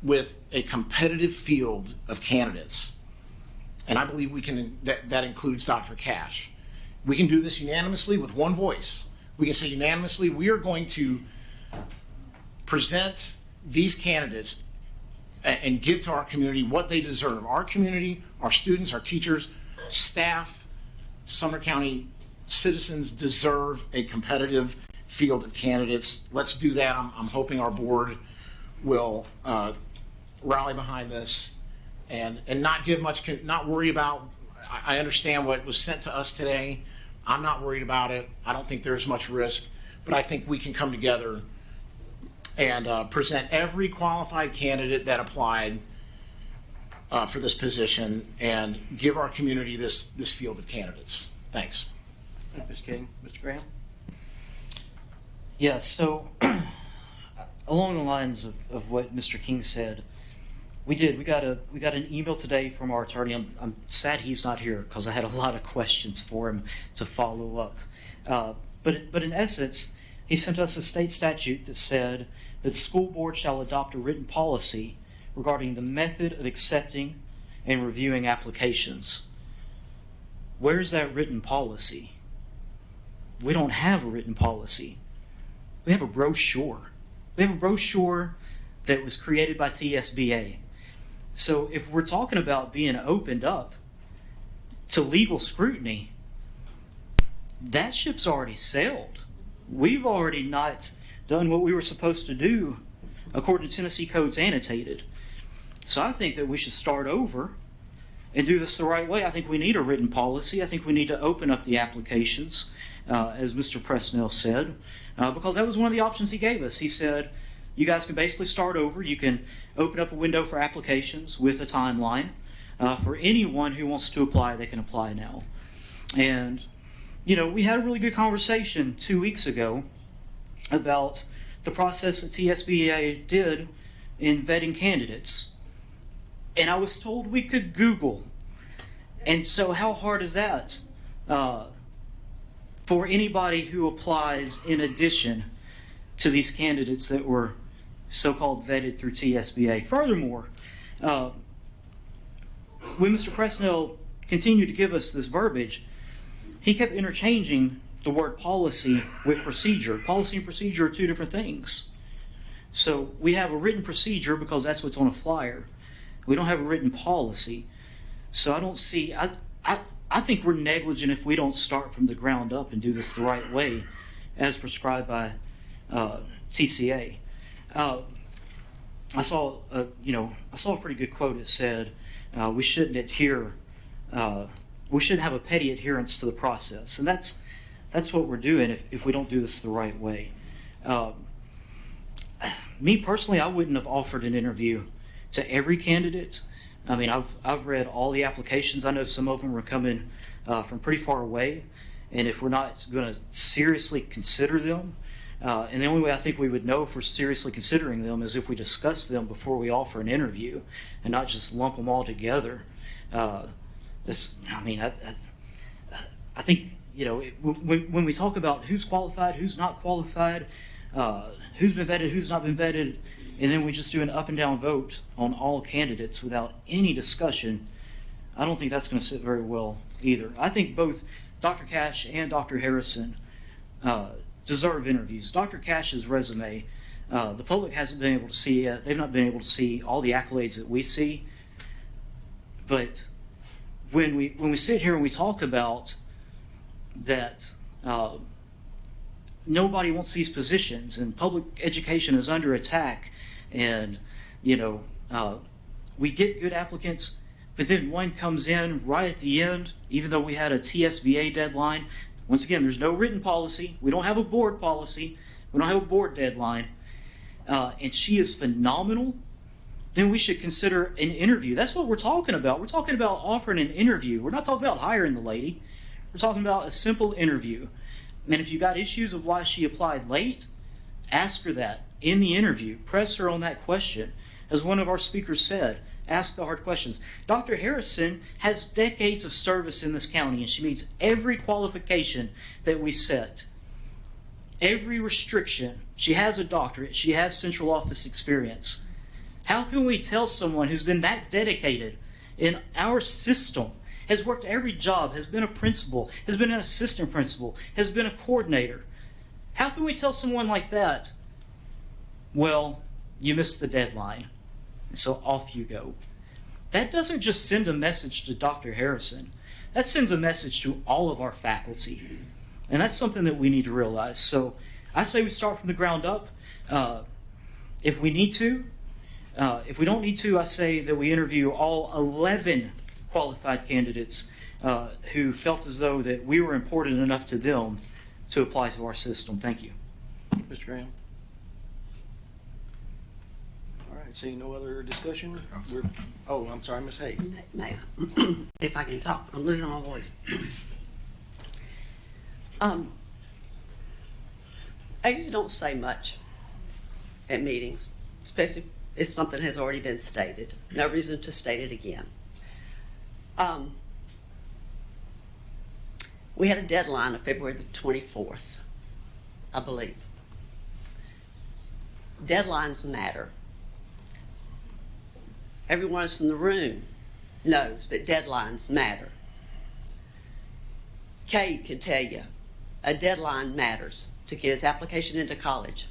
with a competitive field of candidates. And I believe we can, that includes Dr. Cash. We can do this unanimously with one voice. We can say unanimously, we are going to present these candidates and give to our community what they deserve. Our community, our students, our teachers, staff, Sumner County citizens deserve a competitive field of candidates. Let's do that. I'm hoping our board will rally behind this and not give much, not worry about. I understand what was sent to us today. I'm not worried about it. I don't think there's much risk, but I think we can come together and present every qualified candidate that applied for this position and give our community this field of candidates. Thanks. Thank you, Mr. King. Mr. Graham? Yeah, so along the lines of what Mr. King said, we got an email today from our attorney. I'm sad he's not here because I had a lot of questions for him to follow up. But in essence, he sent us a state statute that said that the school board shall adopt a written policy regarding the method of accepting and reviewing applications. Where is that written policy? We don't have a written policy. We have a brochure. We have a brochure that was created by TSBA. So if we're talking about being opened up to legal scrutiny, that ship's already sailed. We've already not done what we were supposed to do according to Tennessee Codes Annotated. So I think that we should start over and do this the right way. I think we need a written policy. I think we need to open up the applications, as Mr. Presnell said, because that was one of the options he gave us. He said, you guys can basically start over. You can open up a window for applications with a timeline. For anyone who wants to apply, they can apply now. And, we had a really good conversation 2 weeks ago about the process that TSBA did in vetting candidates. And I was told we could Google. And so how hard is that for anybody who applies in addition to these candidates that were so-called vetted through TSBA? Furthermore, when Mr. Presnell continued to give us this verbiage, he kept interchanging the word policy with procedure. Policy and procedure are two different things. So we have a written procedure because that's what's on a flyer. We don't have a written policy. So I don't see, I think we're negligent if we don't start from the ground up and do this the right way as prescribed by TCA. I saw a pretty good quote. It said, we shouldn't have a petty adherence to the process. And that's what we're doing if we don't do this the right way. Me personally, I wouldn't have offered an interview to every candidate. I mean, I've read all the applications. I know some of them were coming from pretty far away, and if we're not going to seriously consider them, and the only way I think we would know if we're seriously considering them is if we discuss them before we offer an interview, and not just lump them all together. I think when we talk about who's qualified, who's not qualified, who's been vetted, who's not been vetted, and then we just do an up and down vote on all candidates without any discussion, I don't think that's going to sit very well either. I think both Dr. Cash and Dr. Harrison deserve interviews. Dr. Cash's resume, the public hasn't been able to see it. They've not been able to see all the accolades that we see. But when we sit here and we talk about that, nobody wants these positions, and public education is under attack, and we get good applicants, but then one comes in right at the end, even though we had a TSVA deadline. Once again, there's no written policy. We don't have a board policy. We don't have a board deadline. And she is phenomenal. Then we should consider an interview. That's what we're talking about. We're talking about offering an interview. We're not talking about hiring the lady. We're talking about a simple interview. And if you got issues of why she applied late, ask her that in the interview. Press her on that question. As one of our speakers said, ask the hard questions. Dr. Harrison has decades of service in this county, and she meets every qualification that we set. Every restriction. She has a doctorate. She has central office experience. How can we tell someone who's been that dedicated in our system, has worked every job, has been a principal, has been an assistant principal, has been a coordinator? How can we tell someone like that, well, you missed the deadline, and so off you go? That doesn't just send a message to Dr. Harrison. That sends a message to all of our faculty. And that's something that we need to realize. So I say we start from the ground up. If we need to. If we don't need to, I say that we interview all 11 qualified candidates who felt as though that we were important enough to them to apply to our system. Thank you. Mr. Graham? All right, seeing no other discussion? I'm sorry, Ms. Hayes. May I? If I can talk, I'm losing my voice. I usually don't say much at meetings, especially if something has already been stated. No reason to state it again. We had a deadline of February the 24th, I believe. Deadlines matter. Everyone else in the room knows that deadlines matter. Kate can tell you a deadline matters to get his application into college.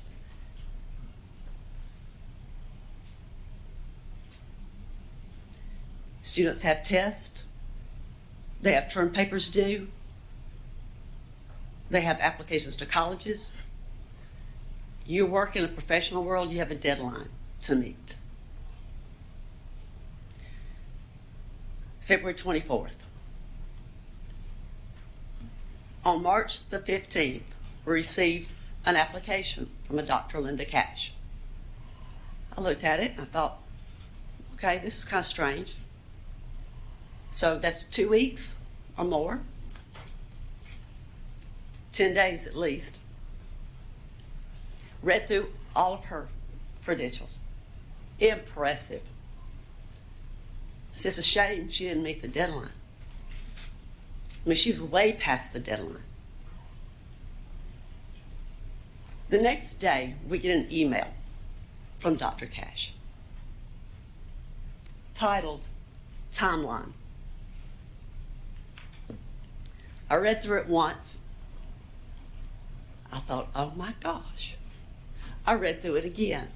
Students have tests. They have term papers due. They have applications to colleges. You work in a professional world, you have a deadline to meet. February 24th. On March the 15th, we received an application from a Dr. Linda Cash. I looked at it and I thought, okay, this is kind of strange. So that's 2 weeks or more, 10 days at least. Read through all of her credentials. Impressive. It's just a shame she didn't meet the deadline. I mean, she was way past the deadline. The next day, we get an email from Dr. Cash titled Timeline. I read through it once. I thought, oh my gosh. I read through it again.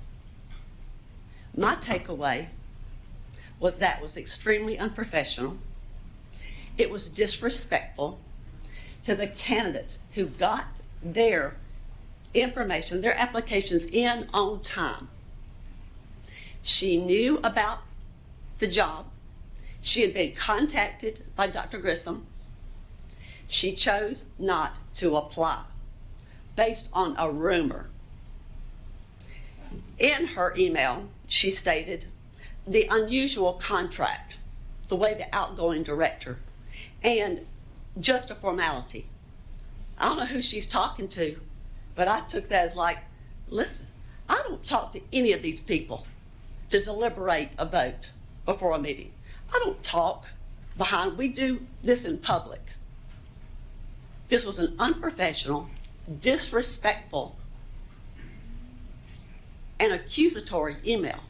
My takeaway was that was extremely unprofessional. It was disrespectful to the candidates who got their information, their applications in on time. She knew about the job. She had been contacted by Dr. Grissom. She chose not to apply based on a rumor. In her email, she stated the unusual contract, the way the outgoing director, and just a formality. I don't know who she's talking to, but I took that as like, listen, I don't talk to any of these people to deliberate a vote before a meeting. I don't talk behind, we do this in public. This was an unprofessional, disrespectful, and accusatory email.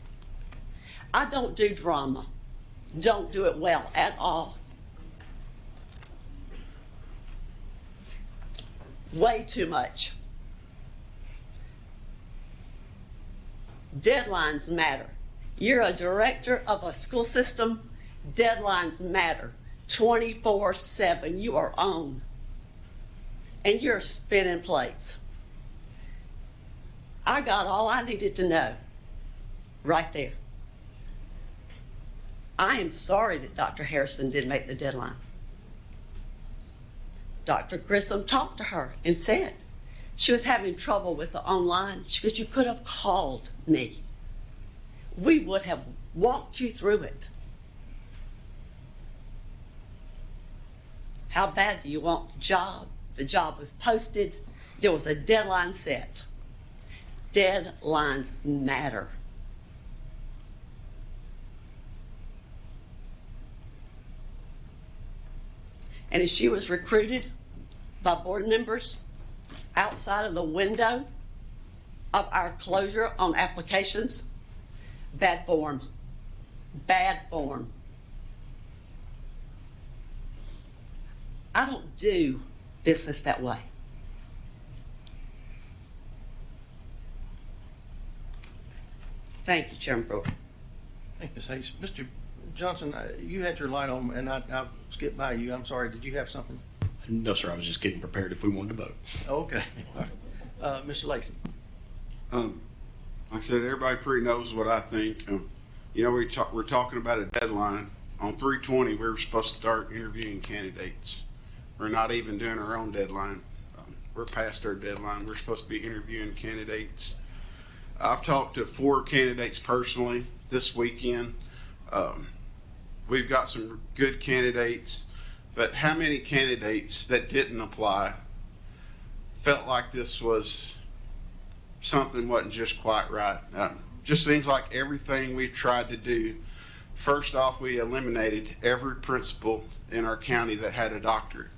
I don't do drama. Don't do it well at all. Way too much. Deadlines matter. You're a director of a school system. Deadlines matter. 24/7, you are on. And you're spinning plates. I got all I needed to know right there. I am sorry that Dr. Harrison didn't make the deadline. Dr. Grissom talked to her and said she was having trouble with the online. She goes, you could have called me. We would have walked you through it. How bad do you want the job? The job was posted. There was a deadline set. Deadlines matter. And as she was recruited by board members outside of the window of our closure on applications, bad form. Bad form. I don't do business that way. Thank you, Chairman Brewer. Thank you, Ms. Hayes. Mr. Johnson, you had your light on, and I skipped by you. I'm sorry. Did you have something? No, sir. I was just getting prepared if we wanted to vote. Oh, okay. All right. Mr. Lacy. Like I said, everybody pretty knows what I think. You know, we're talking about a deadline. On 3/20, we were supposed to start interviewing candidates. We're not even doing our own deadline. We're past our deadline. We're supposed to be interviewing candidates. I've talked to 4 candidates personally this weekend. We've got some good candidates, but how many candidates that didn't apply felt like this was something wasn't just quite right? Just seems like everything we've tried to do. First off, we eliminated every principal in our county that had a doctorate.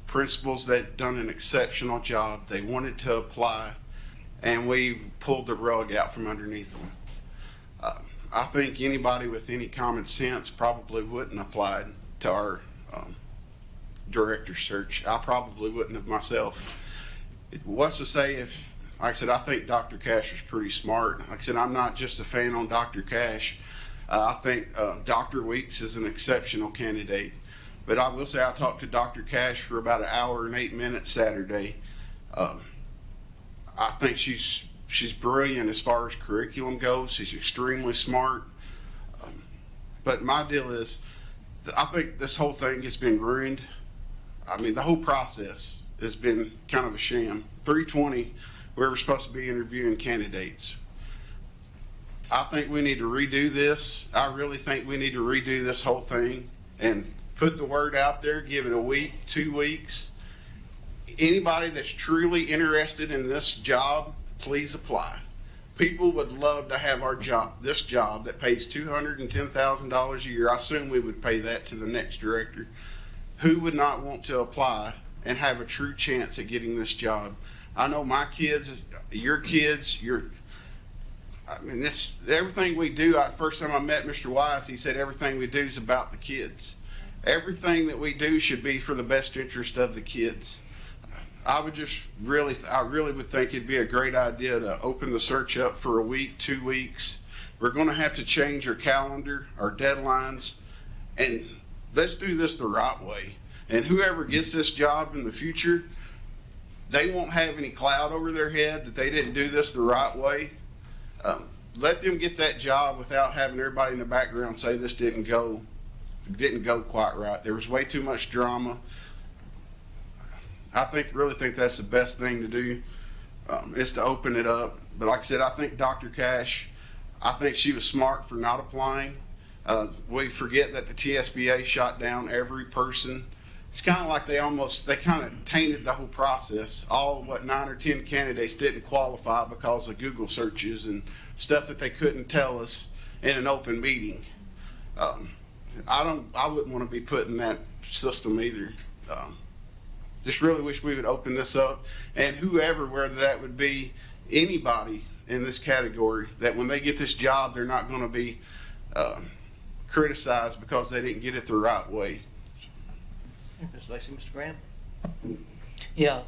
Principals that done an exceptional job, they wanted to apply, and we pulled the rug out from underneath them. I think anybody with any common sense probably wouldn't have applied to our director search. I probably wouldn't have myself. What's to say if, like I said, I think Dr. Cash was pretty smart. Like I said, I'm not just a fan on Dr. Cash. I think Dr. Weeks is an exceptional candidate. But I will say I talked to Dr. Cash for about 1 hour and 8 minutes Saturday. I think she's brilliant as far as curriculum goes. She's extremely smart. But my deal is, I think this whole thing has been ruined. I mean, the whole process has been kind of a sham. 3/20, we were supposed to be interviewing candidates. I think we need to redo this. I really think we need to redo this whole thing and put the word out there, give it a week, 2 weeks. Anybody that's truly interested in this job, please apply. People would love to have our job, this job that pays $210,000 a year. I assume we would pay that to the next director. Who would not want to apply and have a true chance at getting this job? I know my kids, your kids, I mean, everything we do, first time I met Mr. Wise, he said everything we do is about the kids. Everything that we do should be for the best interest of the kids. I really would think it'd be a great idea to open the search up for a week, 2 weeks. We're going to have to change our calendar, our deadlines, and let's do this the right way. And whoever gets this job in the future, they won't have any cloud over their head that they didn't do this the right way. Let them get that job without having everybody in the background say this didn't go quite right. There was way too much drama. I really think that's the best thing to do, is to open it up. But like I said, I think Dr. Cash, I think she was smart for not applying. We forget that the TSBA shot down every person. It's kind of like they kind of tainted the whole process. 9 or 10 candidates didn't qualify because of Google searches and stuff that they couldn't tell us in an open meeting. I wouldn't want to be put in that system either. Just really wish we would open this up, and whoever, whether that would be anybody in this category, that when they get this job, they're not going to be criticized because they didn't get it the right way. Mr. Lacy, Mr. Graham. Yeah.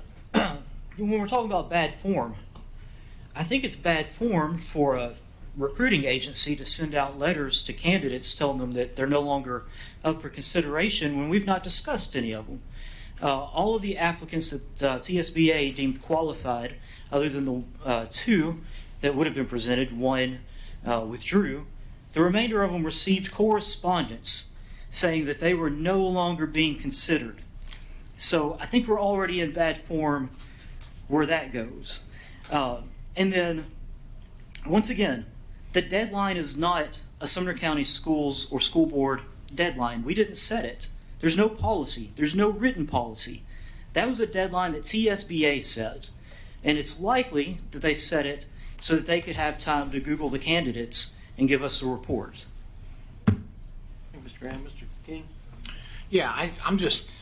When we're talking about bad form, I think it's bad form for a recruiting agency to send out letters to candidates telling them that they're no longer up for consideration when we've not discussed any of them. All of the applicants that TSBA deemed qualified, other than the two that would have been presented, one withdrew, the remainder of them received correspondence saying that they were no longer being considered. So I think we're already in bad form where that goes. And then, once again, the deadline is not a Sumner County Schools or school board deadline. We didn't set it. There's no policy. There's no written policy. That was a deadline that TSBA set. And it's likely that they set it so that they could have time to Google the candidates and give us a report. Mr. Graham, Mr. King? Yeah, I'm just,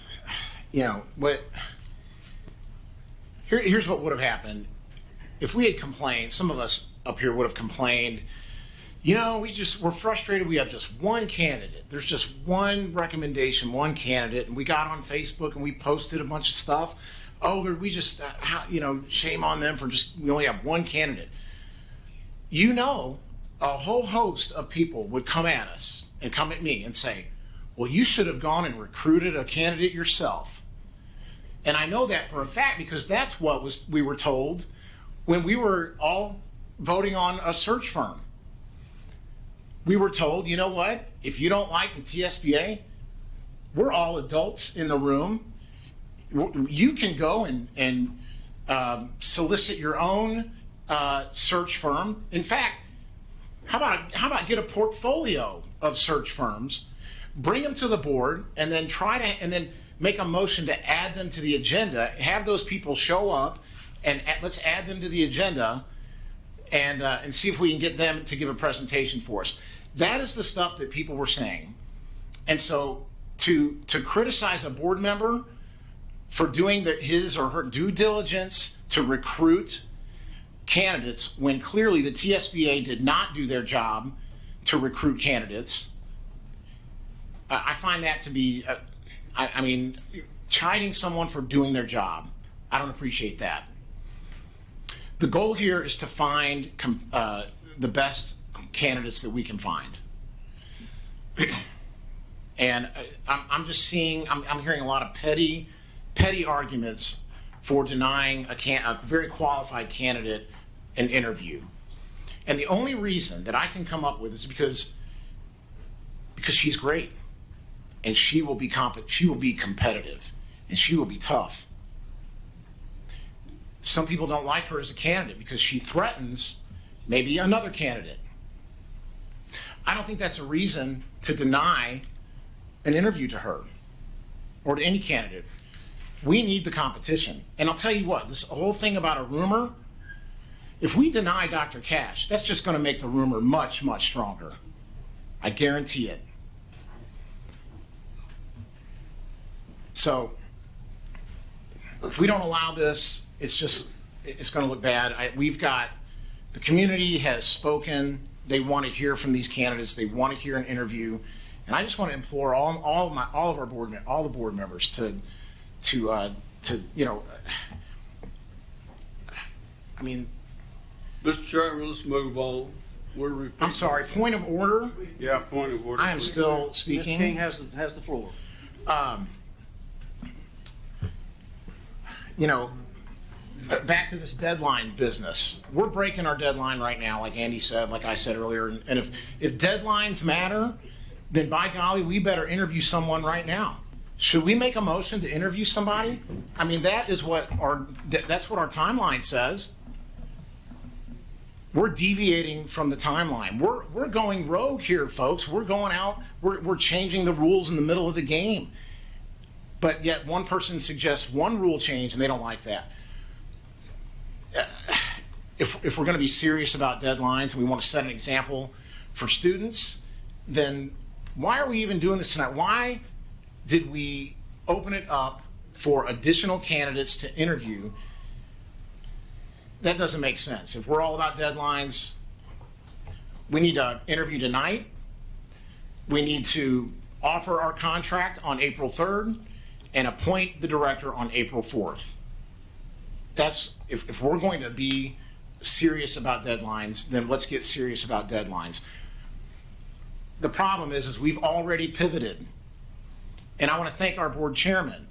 here's what would have happened. If we had complained, some of us up here would have complained, we're frustrated. We have just one candidate. There's just one recommendation, one candidate, and we got on Facebook and we posted a bunch of stuff. Shame on them we only have one candidate. A whole host of people would come at us and come at me and say, well, you should have gone and recruited a candidate yourself. And I know that for a fact because that's what we were told when we were all voting on a search firm. We were told, you know what, if you don't like the TSBA, we're all adults in the room. You can go and solicit your own search firm. In fact, how about get a portfolio of search firms, bring them to the board, and then make a motion to add them to the agenda. Have those people show up, and let's add them to the agenda, and see if we can get them to give a presentation for us. That is the stuff that people were saying. And so to criticize a board member for doing his or her due diligence to recruit candidates when clearly the TSBA did not do their job to recruit candidates, I find that to be, chiding someone for doing their job. I don't appreciate that. The goal here is to find the best candidates that we can find. And I'm hearing a lot of petty arguments for denying a very qualified candidate an interview. And the only reason that I can come up with is because she's great, and she will be competitive, and she will be tough. Some people don't like her as a candidate because she threatens maybe another candidate. I don't think that's a reason to deny an interview to her or to any candidate. We need the competition. And I'll tell you what, this whole thing about a rumor, if we deny Dr. Cash, that's just going to make the rumor much, much stronger. I guarantee it. So if we don't allow this, it's going to look bad. The community has spoken. They want to hear from these candidates. They want to hear an interview. And I just want to implore all the board members to Mr. Chairman, let's move on. I'm sorry, point of order? Yeah, point of order. I am still speaking. Mr. King has the floor. Back to this deadline business. We're breaking our deadline right now, like Andy said, like I said earlier. And if deadlines matter, then by golly, we better interview someone right now. Should we make a motion to interview somebody? I mean, that's what our timeline says. We're deviating from the timeline. We're going rogue here, folks. We're going out. We're changing the rules in the middle of the game. But yet one person suggests one rule change and they don't like that. If we're going to be serious about deadlines and we want to set an example for students, then why are we even doing this tonight? Why did we open it up for additional candidates to interview? That doesn't make sense. If we're all about deadlines, we need to interview tonight. We need to offer our contract on April 3rd and appoint the director on April 4th. that's, if we're going to be serious about deadlines, then let's get serious about deadlines. The problem is we've already pivoted. And I want to thank our board chairman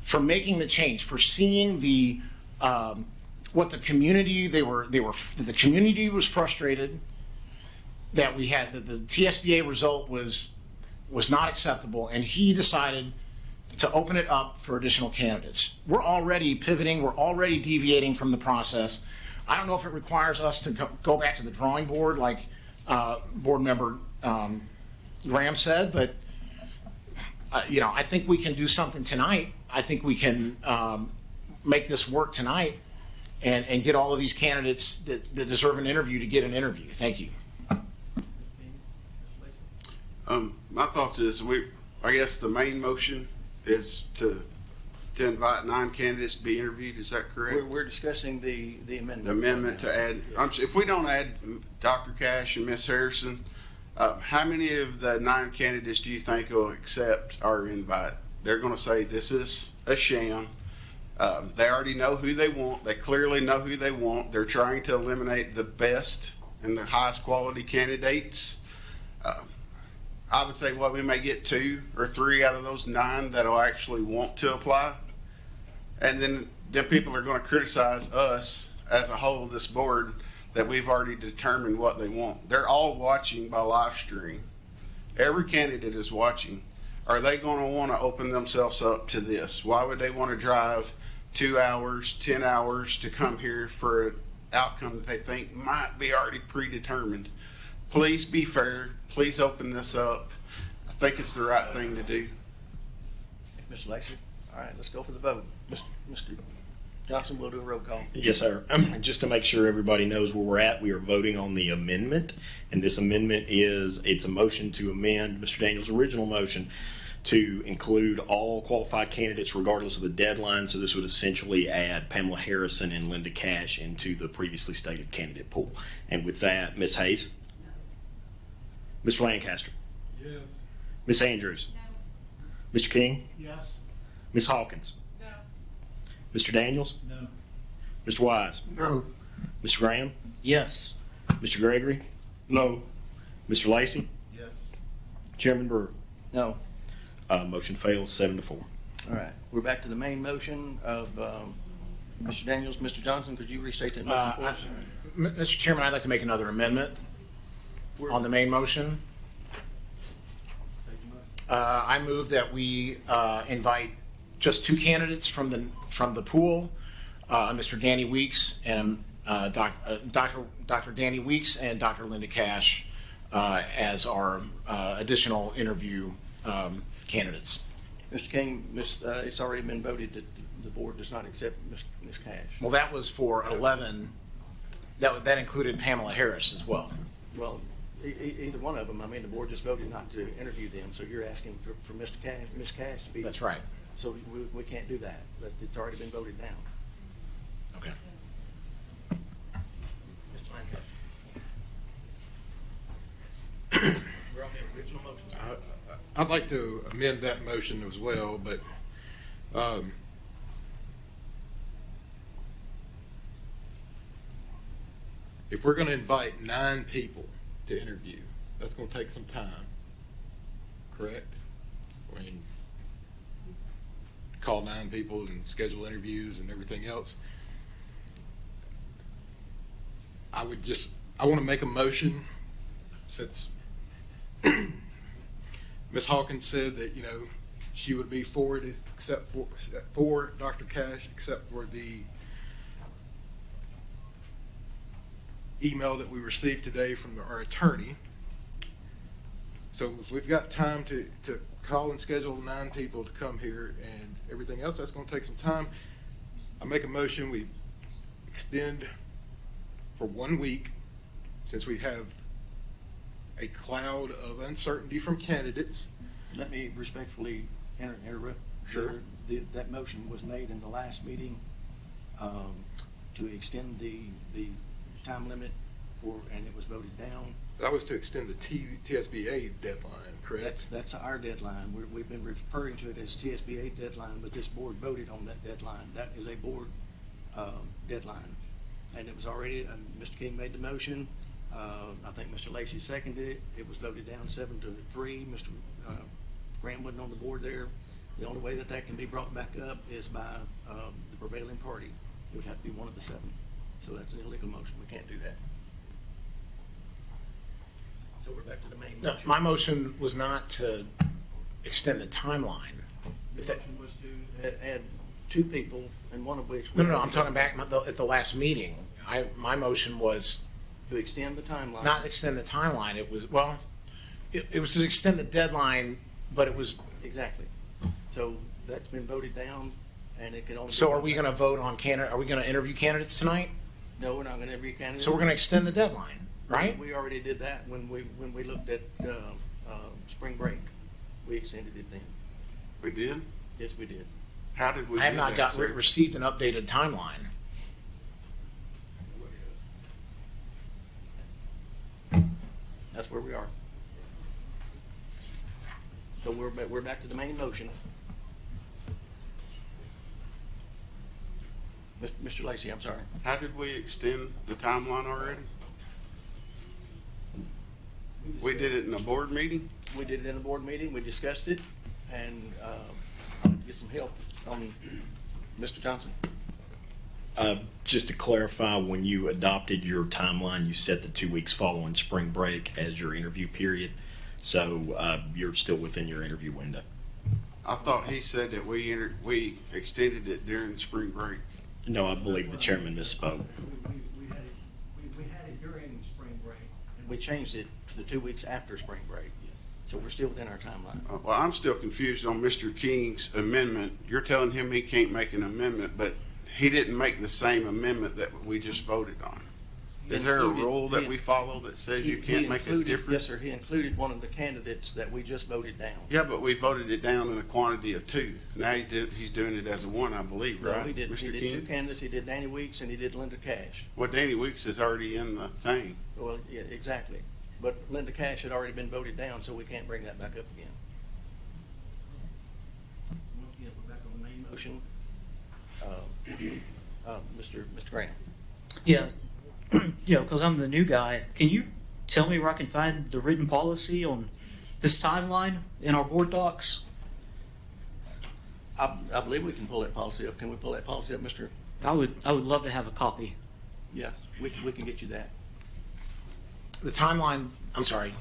for making the change, for seeing the, what the community, the community was frustrated that we had, that the TSBA result was not acceptable, and he decided to open it up for additional candidates. We're already pivoting, we're already deviating from the process. I don't know if it requires us to go back to the drawing board like board member Graham said, but you know, I think we can do something tonight. I think we can make this work tonight and get all of these candidates that deserve an interview to get an interview. Thank you. My thoughts is I guess the main motion is to invite 9 candidates to be interviewed. Is that correct? We're discussing the amendment. The amendment to add, if we don't add Dr. Cash and Ms. Harrison, how many of the 9 candidates do you think will accept our invite? They're going to say this is a sham. They already know who they want. They clearly know who they want. They're trying to eliminate the best and the highest quality candidates. I would say, well, we may get 2 or 3 out of those 9 that'll actually want to apply. And then people are going to criticize us as a whole, this board, that we've already determined what they want. They're all watching by live stream. Every candidate is watching. Are they going to want to open themselves up to this? Why would they want to drive 2 hours, 10 hours to come here for an outcome that they think might be already predetermined? Please be fair. Please open this up. I think it's the right thing to do. Mr. Lacey? All right, let's go for the vote. Mr. Johnson, we'll do a roll call. Yes, sir. Just to make sure everybody knows where we're at, we are voting on the amendment, and this amendment it's a motion to amend Mr. Daniels' original motion to include all qualified candidates regardless of the deadline. So this would essentially add Pamela Harrison and Linda Cash into the previously stated candidate pool. And with that, Ms. Hayes? Mr. Lancaster? Yes. Ms. Andrews? No. Mr. King? Yes. Ms. Hawkins? No. Mr. Daniels? No. Mr. Wise? No. Mr. Graham? Yes. Mr. Gregory? No. Mr. Lacey? Yes. Chairman Brewer? No. Motion fails 7-4. All right, we're back to the main motion of Mr. Daniels. Mr. Johnson, could you restate that motion for us? Mr. Chairman, I'd like to make another amendment on the main motion. I move that we invite just 2 candidates from the pool, Mr. Danny Weeks and Dr. Danny Weeks and Dr. Linda Cash as our additional interview candidates. Mr. King, it's already been voted that the board does not accept Ms. Cash. Well, that was for 11. That included Pamela Harris as well. Well, either one of them. I mean, the board just voted not to interview them, so you're asking for Ms. Cash to be. That's right. So we can't do that. But it's already been voted down. Okay. Mr. Lancaster. We're on the original motion. I'd like to amend that motion as well, but if we're going to invite 9 people to interview, that's going to take some time, correct? I mean, call 9 people and schedule interviews and everything else. I want to make a motion, since Ms. Hawkins said that, she would be for it except for Dr. Cash, except for the email that we received today from our attorney. So if we've got time to call and schedule 9 people to come here and everything else, that's going to take some time. I make a motion, we extend for 1 week, since we have a cloud of uncertainty from candidates. Let me respectfully interrupt. Sure. That motion was made in the last meeting to extend the time limit and it was voted down. That was to extend the TSBA deadline, correct? That's our deadline. We've been referring to it as TSBA deadline, but this board voted on that deadline. That is a board deadline. And it was already, Mr. King made the motion. I think Mr. Lacy seconded it. It was voted down 7-3. Mr. Graham wasn't on the board there. The only way that that can be brought back up is by the prevailing party. It would have to be one of the 7. So that's an illegal motion. We can't do that. So we're back to the main No, motion. my motion was not to extend the timeline. The If that- motion was to add 2 people, and one of which. No, I'm talking back at the last meeting. My motion was To extend the timeline. not extend the timeline. It was, well, it was to extend the deadline, but it was, Exactly. So that's been voted down, and it can only. so are we going to vote on are we going to interview candidates tonight? No, we're not going to interview candidates. So we're going to extend the deadline, right? We already did that when we looked at spring break. We extended it then. We did? Yes, we did. How did we I have do not that, sir? received an updated timeline. That's where we are. So we're back to the main motion. Mr. Lacy, I'm sorry. How did we extend the timeline already? We did it in a board meeting? We did it in a board meeting. We discussed it, and get some help on Mr. Johnson. Just to clarify, when you adopted your timeline, you set the 2 weeks following spring break as your interview period. So you're still within your interview window. I thought he said that we extended it during the spring break. No, I believe the chairman misspoke. We had it during spring break. We changed it to the 2 weeks after spring break. So we're still within our timeline. Well, I'm still confused on Mr. King's amendment. You're telling him he can't make an amendment, but he didn't make the same amendment that we just voted on. Is there a Included- rule that he- we follow that says you He can't make a included- difference? Yes, sir. He included one of the candidates that we just voted down. Yeah, but we voted it down in a quantity of 2. Now he's doing it as a 1, I believe, No, right? he didn't. He Mr. did King? 2 candidates. He did Danny Weeks and he did Linda Cash. Well, Danny Weeks is already in the thing. Well, yeah, exactly. But Linda Cash had already been voted down, so we can't bring that back up again. Once again, we're back on the main motion. Mr. Graham. Yeah, yeah, because I'm the new guy. Can you tell me where I can find the written policy on this timeline in our board docs? I believe we can pull that policy up. Can we pull that policy up, Mr.? I would love to have a copy. Yeah, we can get you that. The timeline, I'm sorry.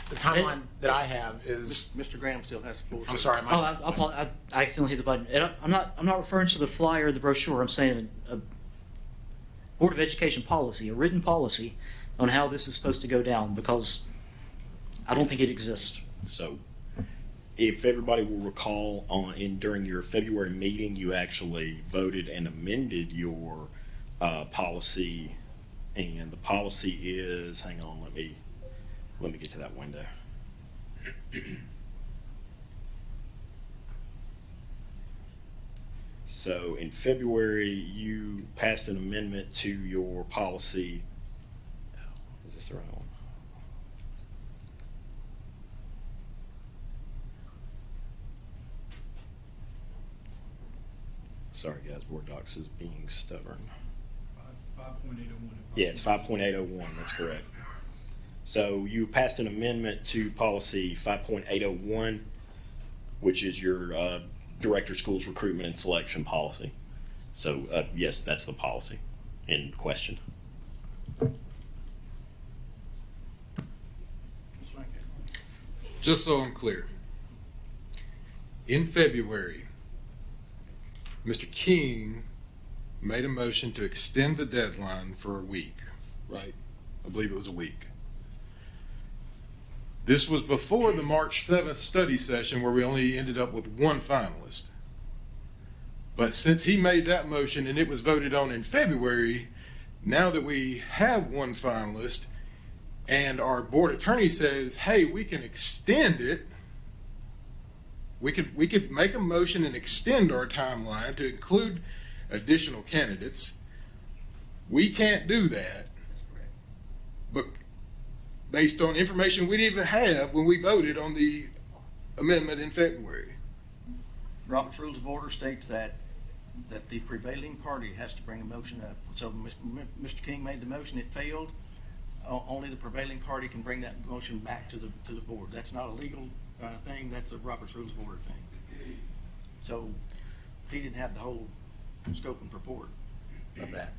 The timeline that I have is, Mr. Graham still has the floor. I'm sorry. Oh, I accidentally hit the button. And I'm not referring to the flyer or the brochure. I'm saying a Board of Education policy, a written policy on how this is supposed to go down, because I don't think it exists. So if everybody will recall, during your February meeting, you actually voted and amended your policy, and the policy is, hang on, let me get to that window. So in February, you passed an amendment to your policy. Is this the right one? Sorry, guys, Board Docs is being stubborn. 5.801. Yeah, it's 5.801, that's correct. So you passed an amendment to policy 5.801, which is your director of schools recruitment and selection policy. So yes, that's the policy in question. Just so I'm clear, in February, Mr. King made a motion to extend the deadline for a week, right? I believe it was a week. This was before the March 7th study session where we only ended up with 1 finalist. But since he made that motion and it was voted on in February, now that we have 1 finalist and our board attorney says, hey, we can extend it, we could make a motion and extend our timeline to include additional candidates. We can't do that. But based on information we didn't even have when we voted on the amendment in February. Robert's Rules of Order states that that the prevailing party has to bring a motion up. So Mr. King made the motion, it failed. Only the prevailing party can bring that motion back to the board. That's not a legal thing, that's a Robert's Rules of Order thing. So he didn't have the whole scope and purport of that.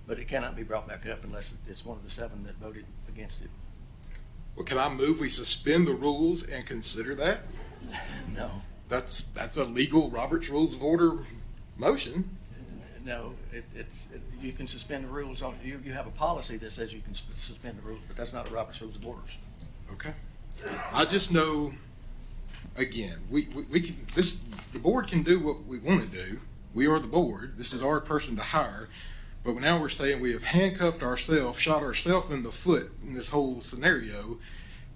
But it cannot be brought back up unless it's one of the 7 that voted against it. Well, can I move we suspend the rules and consider that? No. That's a legal Robert's Rules of Order motion. No, you can suspend the rules on, you have a policy that says you can suspend the rules, but that's not a Robert's Rules of Orders. Okay. I just know, again, we can, the board can do what we want to do. We are the board. This is our person to hire. But now we're saying we have handcuffed ourselves, shot ourselves in the foot in this whole scenario,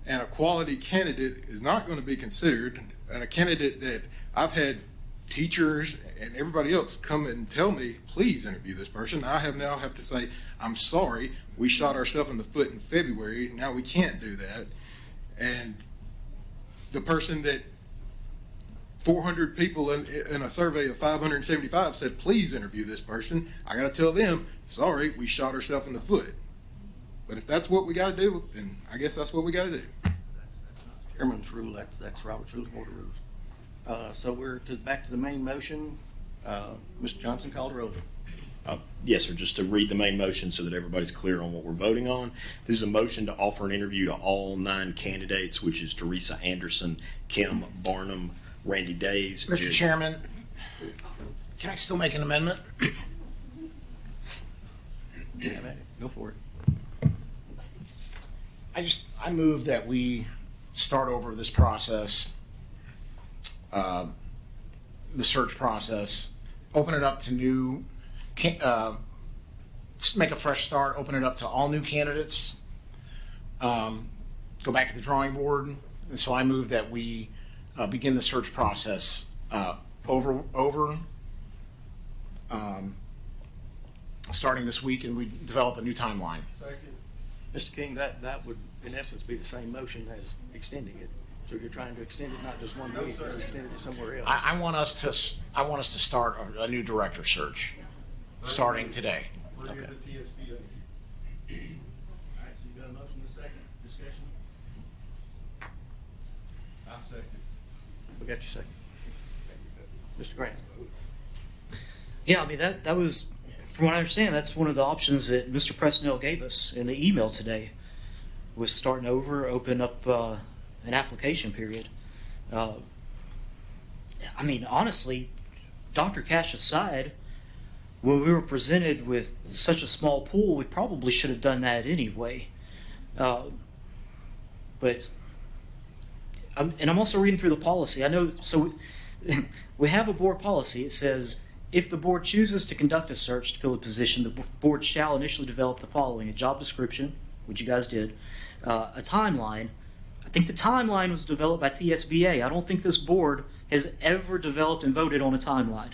and a quality candidate is not going to be considered, and a candidate that I've had teachers and everybody else come and tell me, please interview this person. I now have to say, I'm sorry, we shot ourselves in the foot in February, now we can't do that. And the person that 400 people in a survey of 575 said, please interview this person, I got to tell them, sorry, we shot ourselves in the foot. But if that's what we got to do, then I guess that's what we got to do. That's not Chairman's rule, that's Robert's Rules of Order rules. So we're back to the main motion. Mr. Johnson, call the roll. Yes, sir. Just to read the main motion so that everybody's clear on what we're voting on. This is a motion to offer an interview to all 9 candidates, which is Teresa Anderson, Kim Barnum, Randy Days. Mr. Chairman, can I still make an amendment? Go for it. I move that we start over this process, the search process, open it up to new, make a fresh start, open it up to all new candidates, go back to the drawing board. And so I move that we begin the search process starting this week, and we develop a new timeline. Second. Mr. King, that would in essence be the same motion as extending it. So you're trying to extend it not just 1 week, but extend it somewhere else. I want us to start a new director search starting today. Okay. All right, so you got a motion and a second discussion? I second. We got your second. Mr. Grant. Yeah, I mean, that was, from what I understand, that's one of the options that Mr. Presnell gave us in the email today, was starting over, open up an application period. I mean, honestly, Dr. Cash aside, when we were presented with such a small pool, we probably should have done that anyway. But I'm also reading through the policy. I know, so we have a board policy. It says, if the board chooses to conduct a search to fill a position, the board shall initially develop the following: a job description, which you guys did, a timeline. I think the timeline was developed by TSBA. I don't think this board has ever developed and voted on a timeline.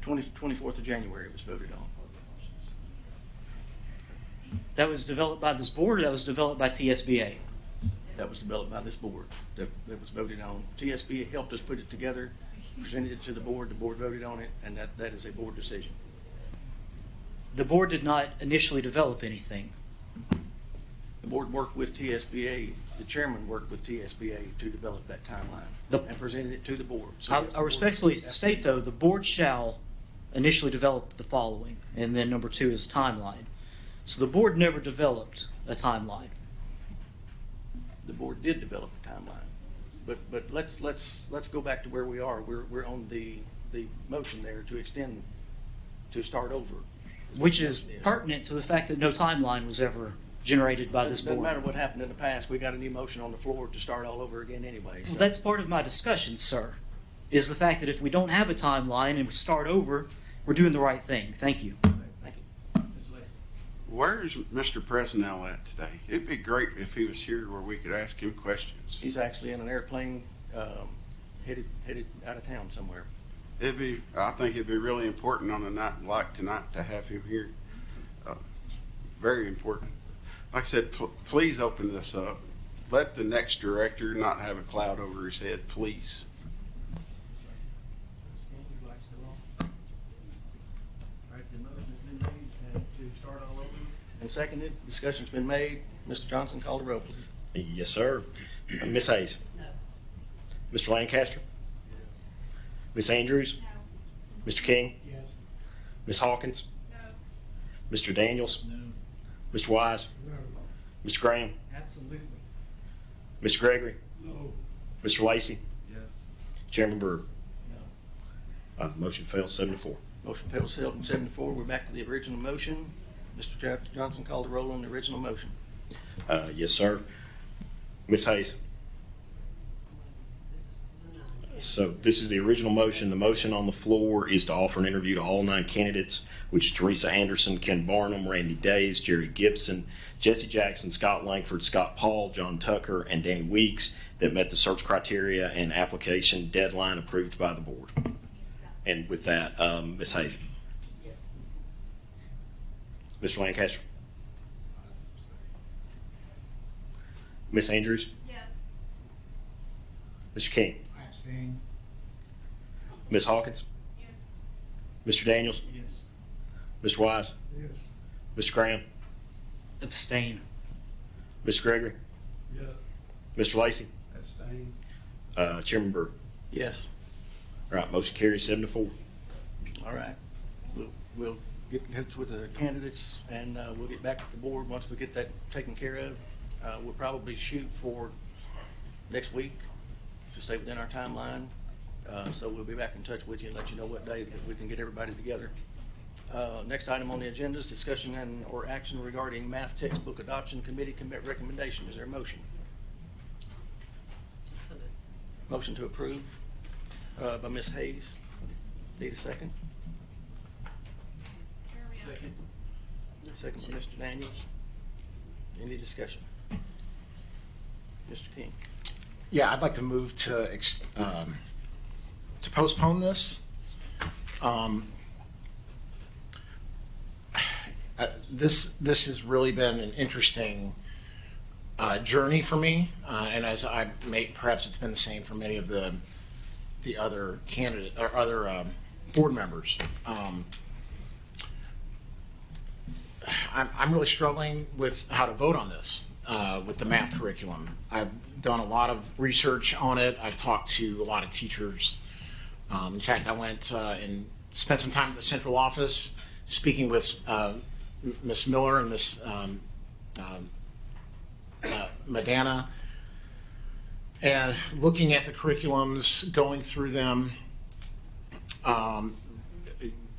24th of January was voted on. That was developed by this board, or that was developed by TSBA? That was developed by this board. That was voted on. TSBA helped us put it together, presented it to the board voted on it, and that is a board decision. The board did not initially develop anything. The board worked with TSBA, the chairman worked with TSBA to develop that timeline and presented it to the board. So I respectfully state, though, the board shall initially develop the following, and then number 2 is timeline. So the board never developed a timeline. The board did develop a timeline, but let's go back to where we are. We're on the motion there to extend, to start over, Which is pertinent to the fact that no timeline was ever generated by this board. Doesn't matter what happened in the past. We got a new motion on the floor to start all over again anyway. So. Well, that's part of my discussion, sir, is the fact that if we don't have a timeline and we start over, we're doing the right thing. Thank you. Thank you. Mr. Lacy. Where's Mr. Presnell at today? It'd be great if he was here where we could ask him questions. He's actually in an airplane headed out of town somewhere. I think it'd be really important on a night like tonight to have him here. Very important. Like I said, please open this up. Let the next director not have a cloud over his head, please. and seconded. Discussion's been made. Mr. Johnson, call the roll, please. Yes, sir. Ms. Hayes? No. Mr. Lancaster? Ms. Andrews? Mr. King? Yes. Ms. Hawkins? Mr. Daniels? No. Mr. Wise? No. Mr. Graham? Absolutely. Mr. Gregory? No. Mr. Lacy? Yes. Chairman Brewer? Motion fails 7-4. Motion fails 7-4. We're back to the original motion. Mr. Johnson, call the roll on the original motion. Yes, sir. Ms. Hayes? So this is the original motion. The motion on the floor is to offer an interview to all 9 candidates, which is Teresa Anderson, Ken Barnum, Randy Days, Jerry Gibson, Jesse Jackson, Scott Langford, Scott Paul, John Tucker, and Danny Weeks that met the search criteria and application deadline approved by the board. And with that, Ms. Hayes. Yes. Mr. Lancaster. Ms. Andrews. Yes. Mr. King. I abstain. Ms. Hawkins. Yes. Mr. Daniels. Yes. Mr. Wise. Yes. Mr. Graham. Abstain. Mr. Gregory. Yes. Mr. Lacy. Abstain. Chairman Brewer. Yes. All right, motion carries 7-4. All right. We'll get in touch with the candidates, and we'll get back to the board once we get that taken care of. We'll probably shoot for next week to stay within our timeline. So we'll be back in touch with you and let you know what day that we can get everybody together. Next item on the agenda is discussion or action regarding math textbook adoption committee recommendation. Is there a motion? Motion to approve by Ms. Hayes. Need a second? Second. Second by Mr. Daniels. Any discussion? Mr. King. Yeah, I'd like to move to postpone this. This has really been an interesting journey for me, and as perhaps it's been the same for many of the other candidate or other board members. I'm really struggling with how to vote on this with the math curriculum. I've done a lot of research on it. I've talked to a lot of teachers. In fact, I went and spent some time at the central office speaking with Miss Miller and Miss Madana, and looking at the curriculums, going through them,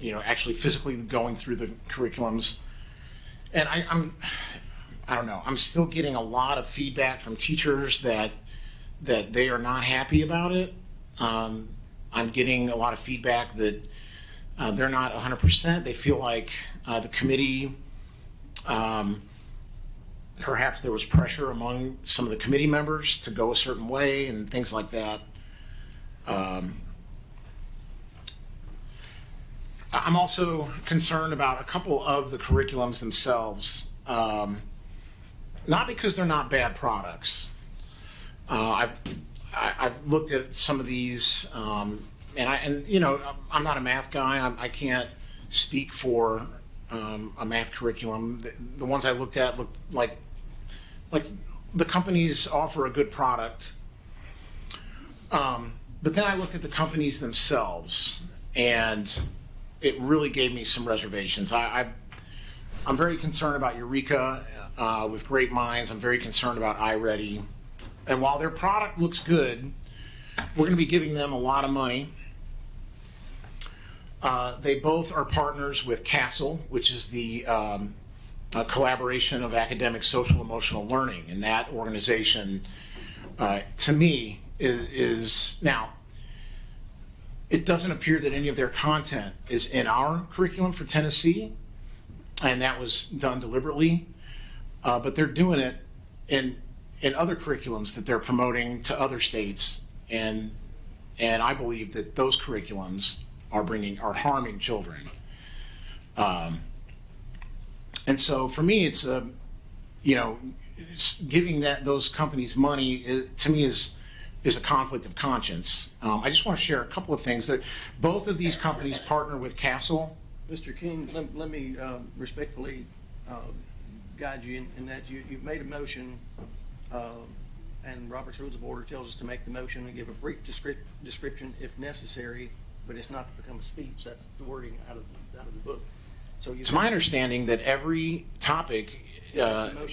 actually physically going through the curriculums. And I don't know, I'm still getting a lot of feedback from teachers that they are not happy about it. I'm getting a lot of feedback that they're not 100%. They feel like the committee, perhaps there was pressure among some of the committee members to go a certain way and things like that. I'm also concerned about a couple of the curriculums themselves, not because they're not bad products. I've looked at some of these, and I'm not a math guy. I can't speak for a math curriculum. The ones I looked at looked like the companies offer a good product, but then I looked at the companies themselves, and it really gave me some reservations. I'm very concerned about Eureka with Great Minds. I'm very concerned about iReady. And while their product looks good, we're going to be giving them a lot of money. They both are partners with CASEL, which is the collaboration of academic social emotional learning. And that organization, to me, is now, it doesn't appear that any of their content is in our curriculum for Tennessee, and that was done deliberately. But they're doing it in other curriculums that they're promoting to other states, and I believe that those curriculums are harming children. And so for me, it's giving those companies money to me is a conflict of conscience. I just want to share a couple of things that both of these companies partner with CASEL. Mr. King, let me respectfully guide you in that you've made a motion, and Robert's Rules of Order tells us to make the motion and give a brief description if necessary, but it's not to become a speech. That's the wording out of the book. So It's my understanding that every topic,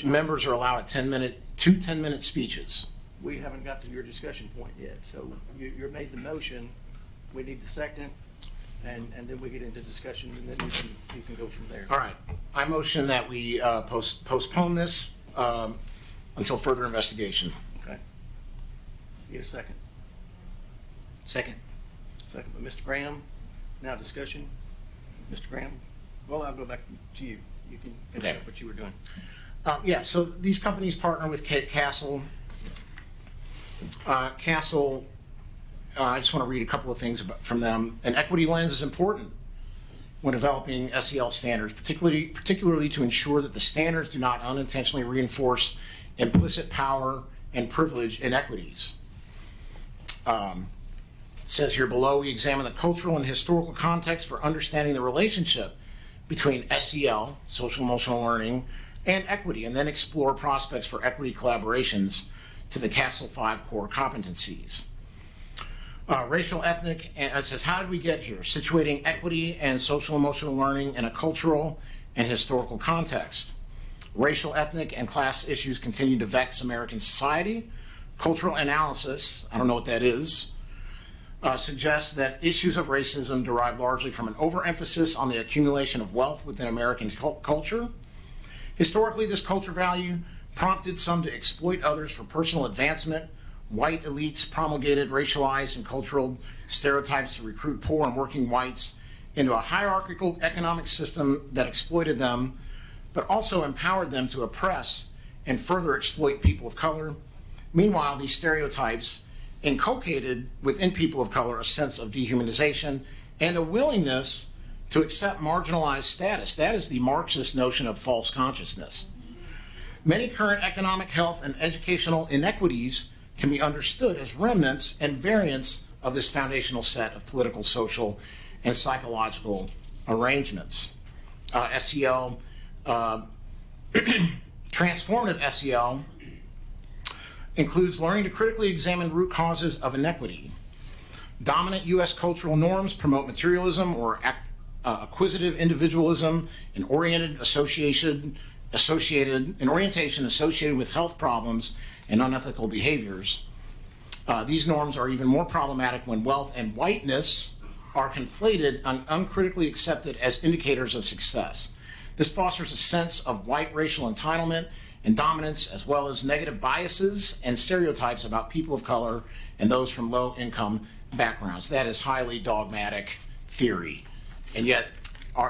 members are allowed two 10-minute speeches. We haven't got to your discussion point yet. So you made the motion. We need the second, and then we get into discussion, and then you can go from there. All right. I motion that we postpone this until further investigation. Okay. Get a second. Second. Second by Mr. Graham. Now discussion. Mr. Graham. Well, I'll go back to you. You can finish up what you were doing. Yeah, so these companies partner with Castle. Castle, I just want to read a couple of things from them. An equity lens is important when developing SEL standards, particularly to ensure that the standards do not unintentionally reinforce implicit power and privilege inequities. It says here below, we examine the cultural and historical context for understanding the relationship between SEL, social emotional learning, and equity, and then explore prospects for equity collaborations to the Castle 5 core competencies. Racial, ethnic, and it says, how did we get here? Situating equity and social emotional learning in a cultural and historical context. Racial, ethnic, and class issues continue to vex American society. Cultural analysis, I don't know what that is, suggests that issues of racism derive largely from an overemphasis on the accumulation of wealth within American culture. Historically, this culture value prompted some to exploit others for personal advancement. White elites promulgated racialized and cultural stereotypes to recruit poor and working whites into a hierarchical economic system that exploited them, but also empowered them to oppress and further exploit people of color. Meanwhile, these stereotypes inculcated within people of color a sense of dehumanization and a willingness to accept marginalized status. That is the Marxist notion of false consciousness. Many current economic, health, and educational inequities can be understood as remnants and variants of this foundational set of political, social, and psychological arrangements. SEL, transformative SEL, includes learning to critically examine root causes of inequity. Dominant U.S. cultural norms promote materialism or acquisitive individualism and orientation associated with health problems and unethical behaviors. These norms are even more problematic when wealth and whiteness are conflated and uncritically accepted as indicators of success. This fosters a sense of white racial entitlement and dominance, as well as negative biases and stereotypes about people of color and those from low-income backgrounds. That is highly dogmatic theory. And yet,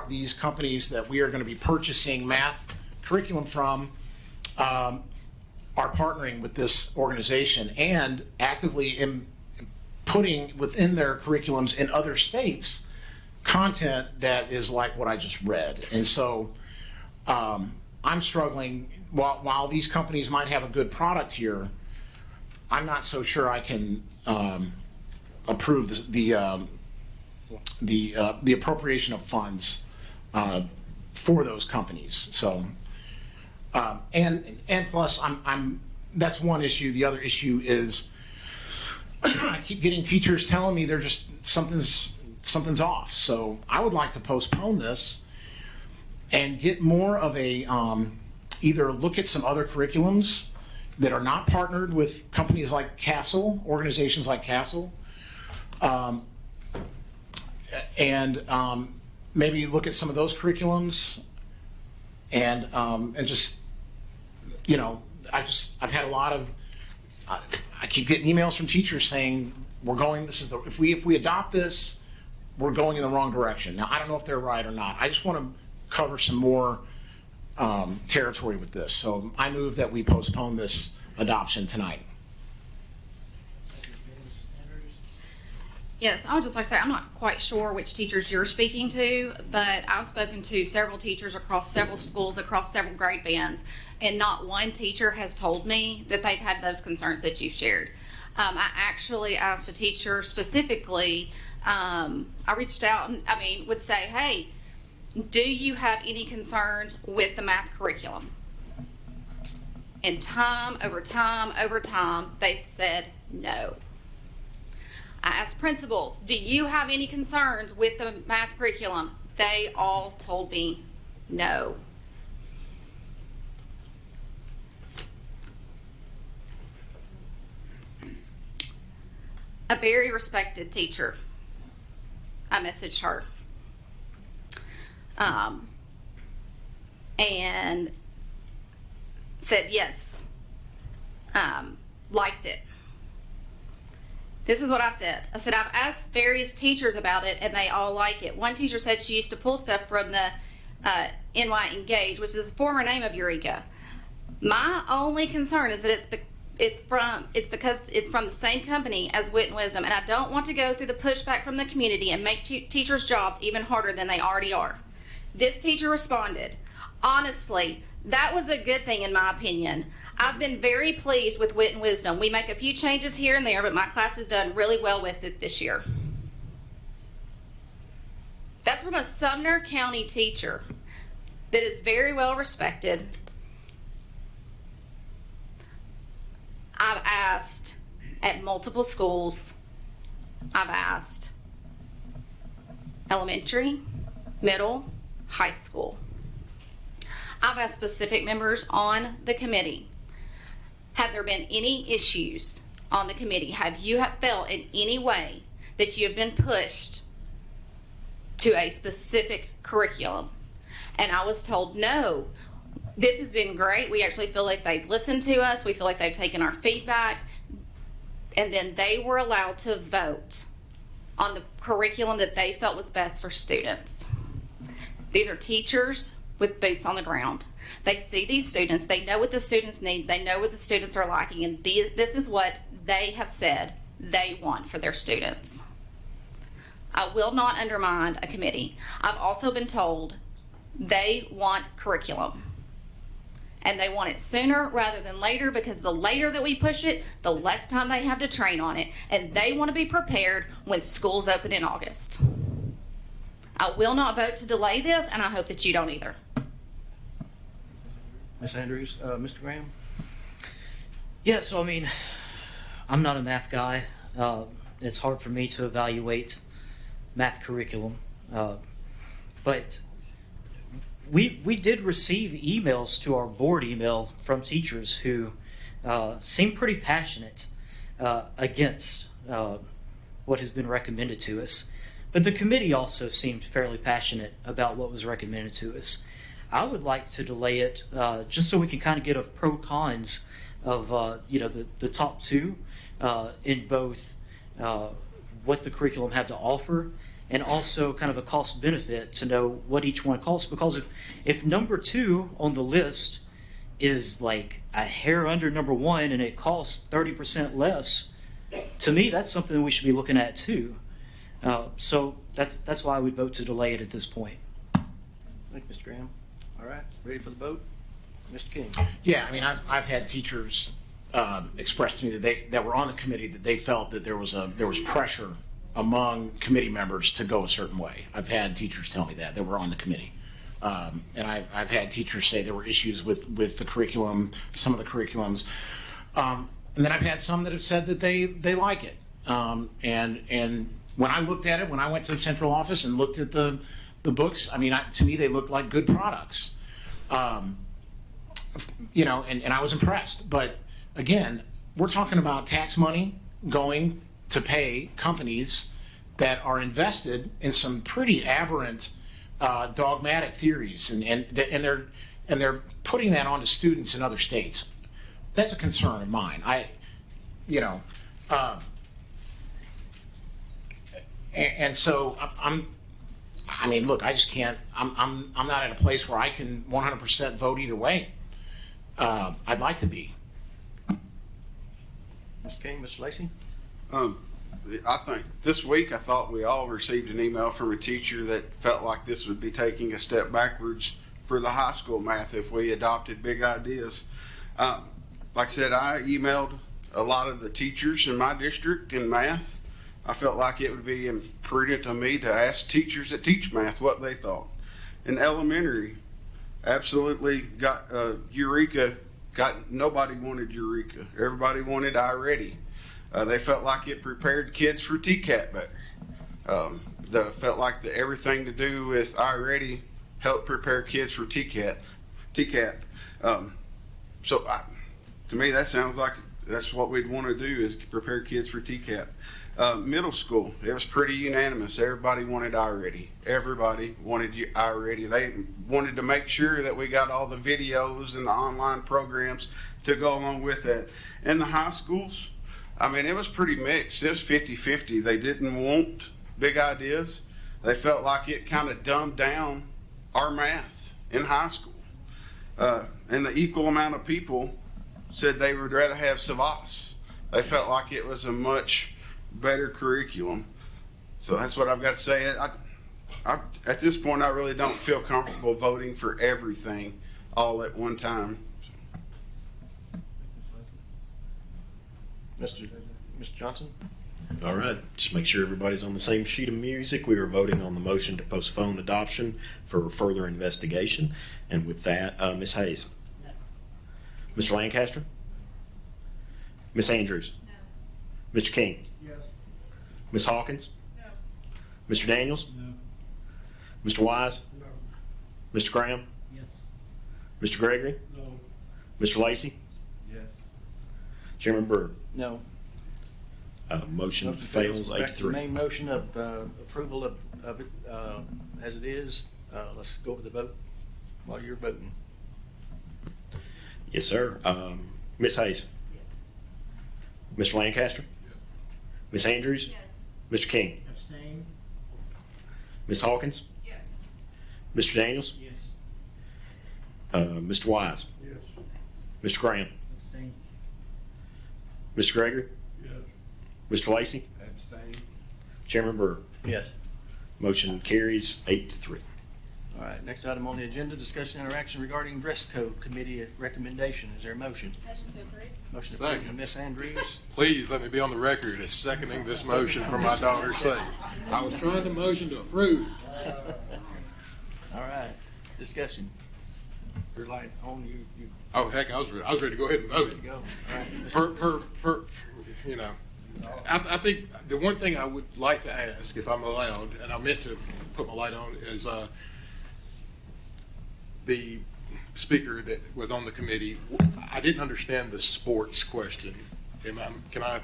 these companies that we are going to be purchasing math curriculum from are partnering with this organization and actively putting within their curriculums in other states content that is like what I just read. And so I'm struggling. While these companies might have a good product here, I'm not so sure I can approve the appropriation of funds for those companies. So, and plus, that's one issue. The other issue is I keep getting teachers telling me they're just something's off. So I would like to postpone this and get more of a either look at some other curriculums that are not partnered with companies like Castle, organizations like Castle, and maybe look at some of those curriculums, and just, you know, I've had a lot of, I keep getting emails from teachers saying if we adopt this, we're going in the wrong direction. Now I don't know if they're right or not. I just want to cover some more territory with this. So I move that we postpone this adoption tonight. Yes, I would just like to say I'm not quite sure which teachers you're speaking to, but I've spoken to several teachers across several schools, across several grade bands, and not one teacher has told me that they've had those concerns that you've shared. I actually asked a teacher specifically, I reached out and would say, hey, do you have any concerns with the math curriculum? and time over time over time, they've said no. I asked principals, do you have any concerns with the math curriculum? They all told me no. A very respected teacher, I messaged her. And said yes, liked it. This is what I said. I said, I've asked various teachers about it and they all like it. One teacher said she used to pull stuff from the NY Engage, which is the former name of Eureka. My only concern is that it's because it's from the same company as Wit and Wisdom, and I don't want to go through the pushback from the community and make teachers' jobs even harder than they already are. This teacher responded, honestly, that was a good thing in my opinion. I've been very pleased with Wit and Wisdom. We make a few changes here and there, but my class has done really well with it this year. That's from a Sumner County teacher that is very well respected. I've asked at multiple schools. I've asked elementary, middle, high school. I've asked specific members on the committee, have there been any issues on the committee? Have you felt in any way that you have been pushed to a specific curriculum? And I was told no. This has been great. We actually feel like they've listened to us. We feel like they've taken our feedback. And then they were allowed to vote on the curriculum that they felt was best for students. These are teachers with boots on the ground. They see these students. They know what the students need. They know what the students are liking. And this is what they have said they want for their students. I will not undermine a committee. I've also been told they want curriculum. And they want it sooner rather than later, because the later that we push it, the less time they have to train on it. And they want to be prepared when schools open in August. I will not vote to delay this, and I hope that you don't either. Ms. Andrews, Mr. Graham? Yeah, so I mean, I'm not a math guy. It's hard for me to evaluate math curriculum. But we did receive emails to our board email from teachers who seem pretty passionate against what has been recommended to us. But the committee also seemed fairly passionate about what was recommended to us. I would like to delay it just so we can kind of get a pro-cons of the top two in both what the curriculum had to offer and also kind of a cost benefit to know what each one costs. Because if number 2 on the list is like a hair under number 1 and it costs 30% less, to me that's something we should be looking at too. So that's why I would vote to delay it at this point. Thank you, Mr. Graham. All right, ready for the vote? Mr. King? Yeah, I mean, I've had teachers express to me that were on the committee that they felt that there was pressure among committee members to go a certain way. I've had teachers tell me that were on the committee. And I've had teachers say there were issues with the curriculum, some of the curriculums. And then I've had some that have said that they like it. And when I looked at it, when I went to the central office and looked at the books, I mean, to me, they looked like good products. And I was impressed. But again, we're talking about tax money going to pay companies that are invested in some pretty aberrant, dogmatic theories, and they're putting that onto students in other states. That's a concern of mine. And so I mean, look, I just can't. I'm not at a place where I can 100% vote either way. I'd like to be. Mr. King, Mr. Lacy? I think this week I thought we all received an email from a teacher that felt like this would be taking a step backwards for the high school math if we adopted big ideas. Like I said, I emailed a lot of the teachers in my district in math. I felt like it would be imprudent of me to ask teachers that teach math what they thought. In elementary, absolutely got Eureka nobody wanted Eureka. Everybody wanted iReady. They felt like it prepared kids for TCAT better. They felt like everything to do with iReady helped prepare kids for TCAT. To me, that sounds like that's what we'd want to do, is prepare kids for TCAT. Middle school, it was pretty unanimous. Everybody wanted iReady. Everybody wanted iReady. They wanted to make sure that we got all the videos and the online programs to go along with that. In the high schools, I mean, it was pretty mixed. It was 50-50. They didn't want big ideas. They felt like it kind of dumbed down our math in high school. And the equal amount of people said they would rather have Savas. They felt like it was a much better curriculum. So that's what I've got to say. At this point, I really don't feel comfortable voting for everything all at one time. Mr. Johnson? All right, just make sure everybody's on the same sheet of music. We are voting on the motion to postpone adoption for further investigation. And with that, Ms. Hayes? No. Mr. Lancaster? Ms. Andrews? No. Mr. King? Yes. Ms. Hawkins? No. Mr. Daniels? No. Mr. Wise? No. Mr. Graham? Yes. Mr. Gregory? No. Mr. Lacy? Yes. Chairman Byrd? No. Motion fails Back to the 8-3. main motion of approval of it as it is. Let's go over the vote while you're voting. Yes, sir. Ms. Hayes? Yes. Mr. Lancaster? Yes. Ms. Andrews? Yes. Mr. King? Abstain. Ms. Hawkins? Yes. Mr. Daniels? Yes. Mr. Wise? Yes. Mr. Graham? Abstain. Mr. Gregory? Yes. Mr. Lacy? Abstain. Chairman Byrd? Yes. Motion carries 8-3. All right, next item on the agenda, discussion and interaction regarding dress code committee recommendation. Is there a motion? Motion to approve. Motion approved by Second. Ms. Andrews. Please let me be on the record as seconding this motion for my daughter's sake. I was trying to motion to approve. All right, discussion. Your light on, you Oh, heck, I was ready to go ahead and vote. ready to go. All right. You know, I think the one thing I would like to ask, if I'm allowed, and I meant to put my light on, is the speaker that was on the committee, I didn't understand the sports question. Can I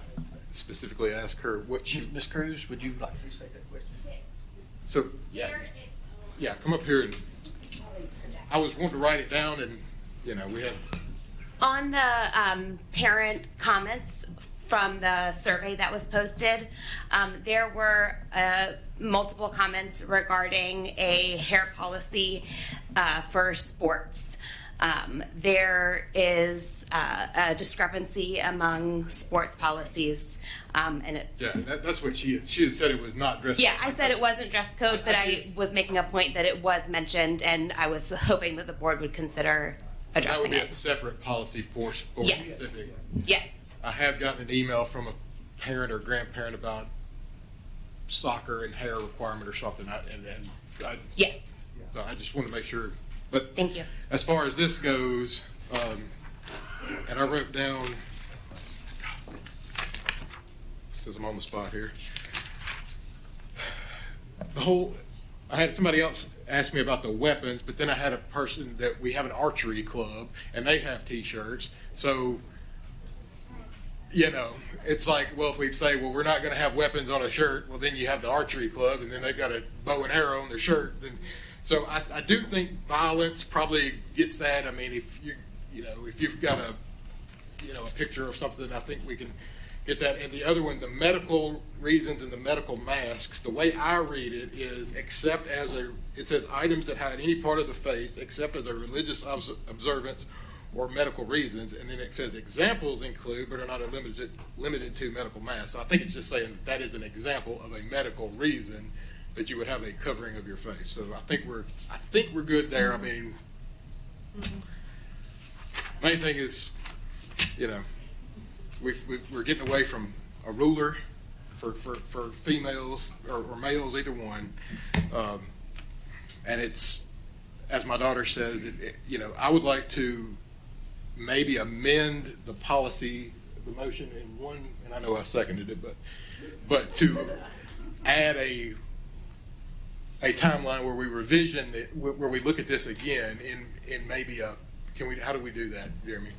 specifically ask her what she... Ms. Cruz, would you like to restate that question? So, yeah, come up here and... I was wanting to write it down and, you know, we had... On the parent comments from the survey that was posted, there were multiple comments regarding a hair policy for sports. There is a discrepancy among sports policies, and it's... Yeah, that's what she had said it was not dress code. Yeah, I said it wasn't dress code, but I was making a point that it was mentioned, and I was hoping that the board would consider That would addressing be a it. separate policy for sports Yes. specific. Yes. I have gotten an email from a parent or grandparent about soccer and hair requirement or something, Yes. so I just want to make sure. But Thank you. as far as this goes, and I wrote down, since I'm on the spot here, I had somebody else ask me about the weapons, but then I had a person that we have an archery club and they have t-shirts. So, you know, it's like, well, if we say, well, we're not going to have weapons on a shirt, well, then you have the archery club and then they've got a bow and arrow on their shirt. So I do think violence probably gets that. I mean, if you've got a picture of something, I think we can get that. And the other one, the medical reasons and the medical masks, the way I read it is it says items that hide any part of the face except as a religious observance or medical reasons, and then it says examples include but are not limited to medical masks. So I think it's just saying that is an example of a medical reason that you would have a covering of your face. So I think we're good there. I mean, main thing is, you know, we're getting away from a ruler for females or males, either one, and it's, as my daughter says, you know, I would like to maybe amend the policy, the motion in one, and I know I seconded it, but to add a timeline where we revision it, where we look at this again in maybe how do we do that, Jeremy?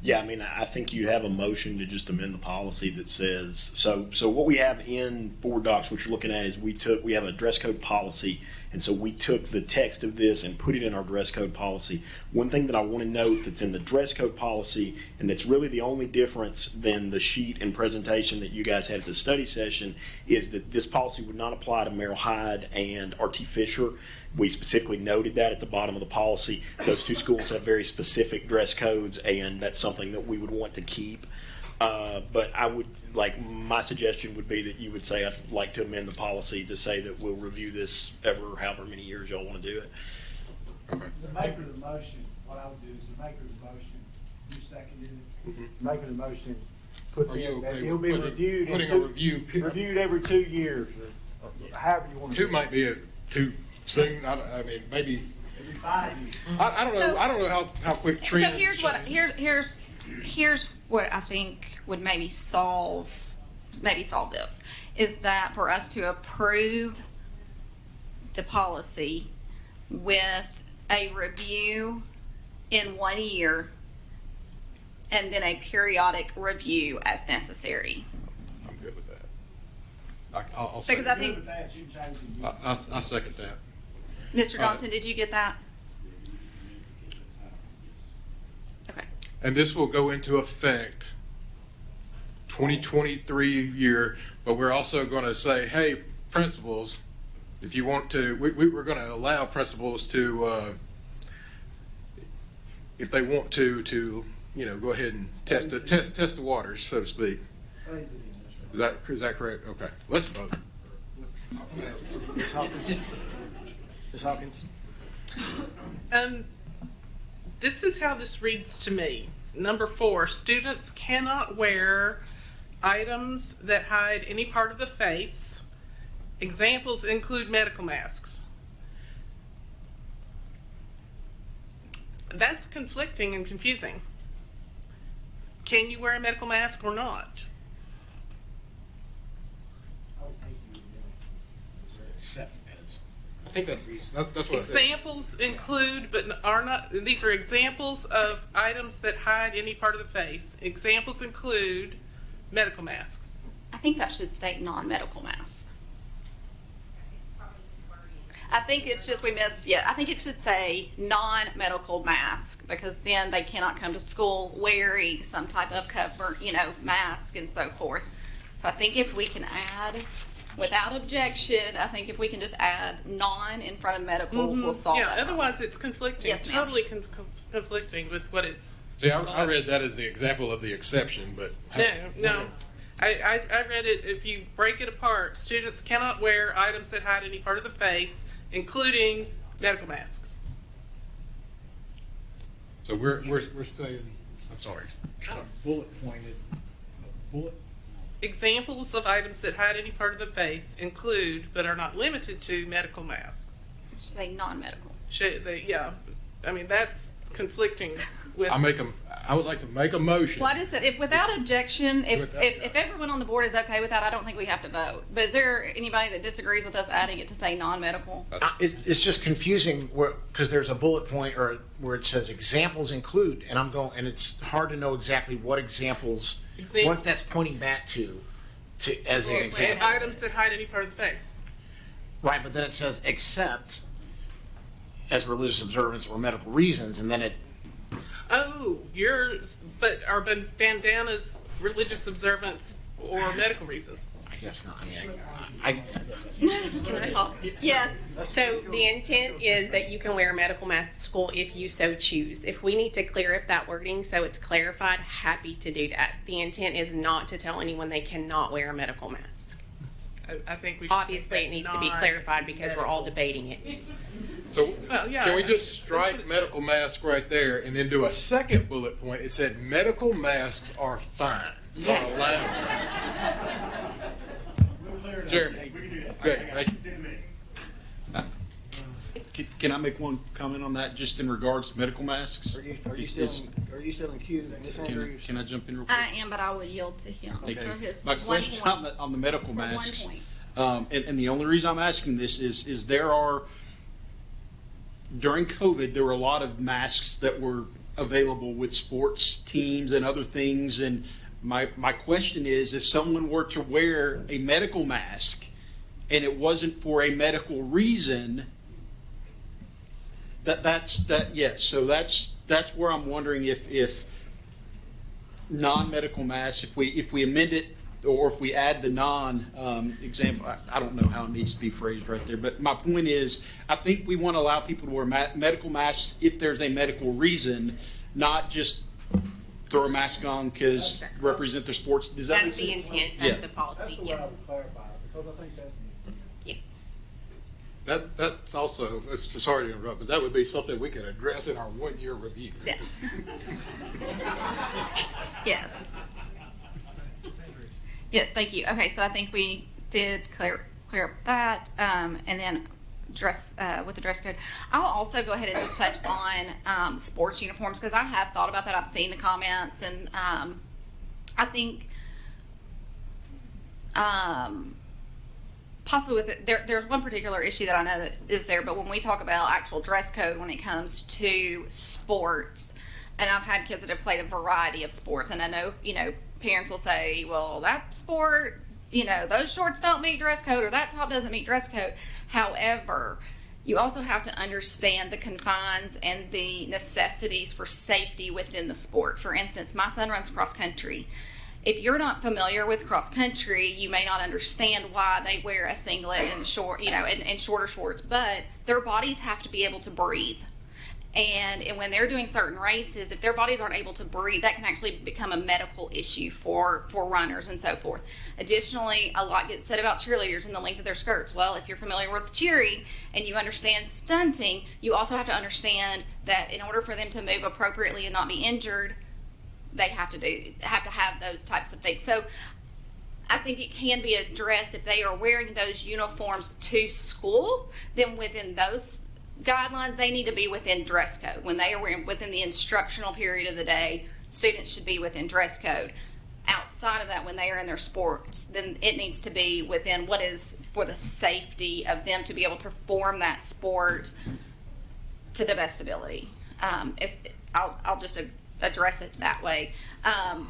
Yeah, I mean, I think you have a motion to just amend the policy that says, so what we have in board docs, what you're looking at is we have a dress code policy, and so we took the text of this and put it in our dress code policy. One thing that I want to note that's in the dress code policy, and that's really the only difference than the sheet and presentation that you guys had at the study session, is that this policy would not apply to Merrill Hyde and R.T. Fisher. We specifically noted that at the bottom of the policy. Those two schools have very specific dress codes, and that's something that we would want to keep. But I would, my suggestion would be that you would say, I'd like to amend the policy to say that we'll review this however many years y'all want to do it. The maker of the motion, what I would do is the maker of the motion, you seconded it. Maker of the motion puts in that it'll be reviewed. Reviewed every 2 years, or however you want to do it. 2 might be too soon. I mean, maybe. Every 5 years. I don't know. I don't know how quick trends. So here's what I think would maybe solve this, is that for us to approve the policy with a review in 1 year and then a periodic review as necessary. I'm good with that. I'll Because second I think, I second that. Mr. Johnson, did you get that? Okay. And this will go into effect 2023 year, but we're also going to say, hey, principals, if you want to, we're going to allow principals to, if they want to go ahead and test the waters, so to speak. Is that correct? Okay, let's vote. Ms. Hawkins? Ms. Hawkins? This is how this reads to me. Number 4, students cannot wear items that hide any part of the face. Examples include medical masks. That's conflicting and confusing. Can you wear a medical mask or not? I think that's what Examples include, but are not, these are examples of items that hide any part of the face. Examples include medical masks. I think that should state non-medical masks. I think it's just I think it should say non-medical mask, because then they cannot come to school wearing some type of cover, mask and so forth. So I think if we can add, without objection, I think if we can just add non in front of medical, we'll solve that problem. Otherwise it's conflicting. Yes, ma'am. Totally conflicting with what it's. See, I read that as the example of the exception, but. No. I read it, if you break it apart, students cannot wear items that hide any part of the face, including medical masks. So we're saying, I'm sorry. Kind of bullet pointed. Examples of items that hide any part of the face include, but are not limited to, medical masks. Should say non-medical. I mean, that's conflicting with. I would like to make a motion. Well, I just said, if without objection, if everyone on the board is okay with that, I don't think we have to vote. But is there anybody that disagrees with us adding it to say non-medical? It's just confusing because there's a bullet point where it says examples include, and it's hard to know exactly what examples, what that's pointing back to as an example. Items that hide any part of the face. Right, but then it says except as religious observance or medical reasons, and then it. Oh, but are bandanas religious observance or medical reasons? I guess not. I guess. Yes. So the intent is that you can wear a medical mask to school if you so choose. If we need to clear up that wording so it's clarified, happy to do that. The intent is not to tell anyone they cannot wear a medical mask. I think we should. Obviously, it needs to be clarified because we're all debating it. So can we just strike medical mask right there and then do a second bullet point? It said medical masks are fine. Yes. Jeremy. Great. Thank you. Can I make one comment on that, just in regards to medical masks? Are you still in queue, Ms. Andrews? Can I jump in real quick? I am, but I will yield to him. Okay. For his My one question point. on the medical For one masks, point. and the only reason I'm asking this is there are, during COVID, there were a lot of masks that were available with sports teams and other things, and my question is, if someone were to wear a medical mask and it wasn't for a medical reason, yes. So that's where I'm wondering if non-medical masks, if we amend it, or if we add the example, I don't know how it needs to be phrased right there, but my point is, I think we want to allow people to wear medical masks if there's a medical reason, not just throw a mask on because represent their sports. Does that That's make sense? the intent Yeah. of the policy, That's the way I yes. would clarify it, because I think that's the intent. That's also, sorry to interrupt, but that would be something we could address in our one-year review. Yeah. Yes. Yes, thank you. Okay, so I think we did clear up that, and then with the dress code. I'll also go ahead and just touch on sports uniforms, because I have thought about that. I've seen the comments, and I think possibly with it, there's one particular issue that I know that is there, but when we talk about actual dress code when it comes to sports, and I've had kids that have played a variety of sports, and I know, parents will say, well, that sport, those shorts don't meet dress code, or that top doesn't meet dress code. However, you also have to understand the confines and the necessities for safety within the sport. For instance, my son runs cross country. If you're not familiar with cross country, you may not understand why they wear a singlet and and shorter shorts, but their bodies have to be able to breathe. And when they're doing certain races, if their bodies aren't able to breathe, that can actually become a medical issue for runners and so forth. Additionally, a lot gets said about cheerleaders and the length of their skirts. Well, if you're familiar with cheering and you understand stunting, you also have to understand that in order for them to move appropriately and not be injured, they have to have those types of things. So I think it can be addressed if they are wearing those uniforms to school, then within those guidelines, they need to be within dress code. When they are within the instructional period of the day, students should be within dress code. Outside of that, when they are in their sports, then it needs to be within what is for the safety of them to be able to perform that sport to the best ability. I'll just address it that way. I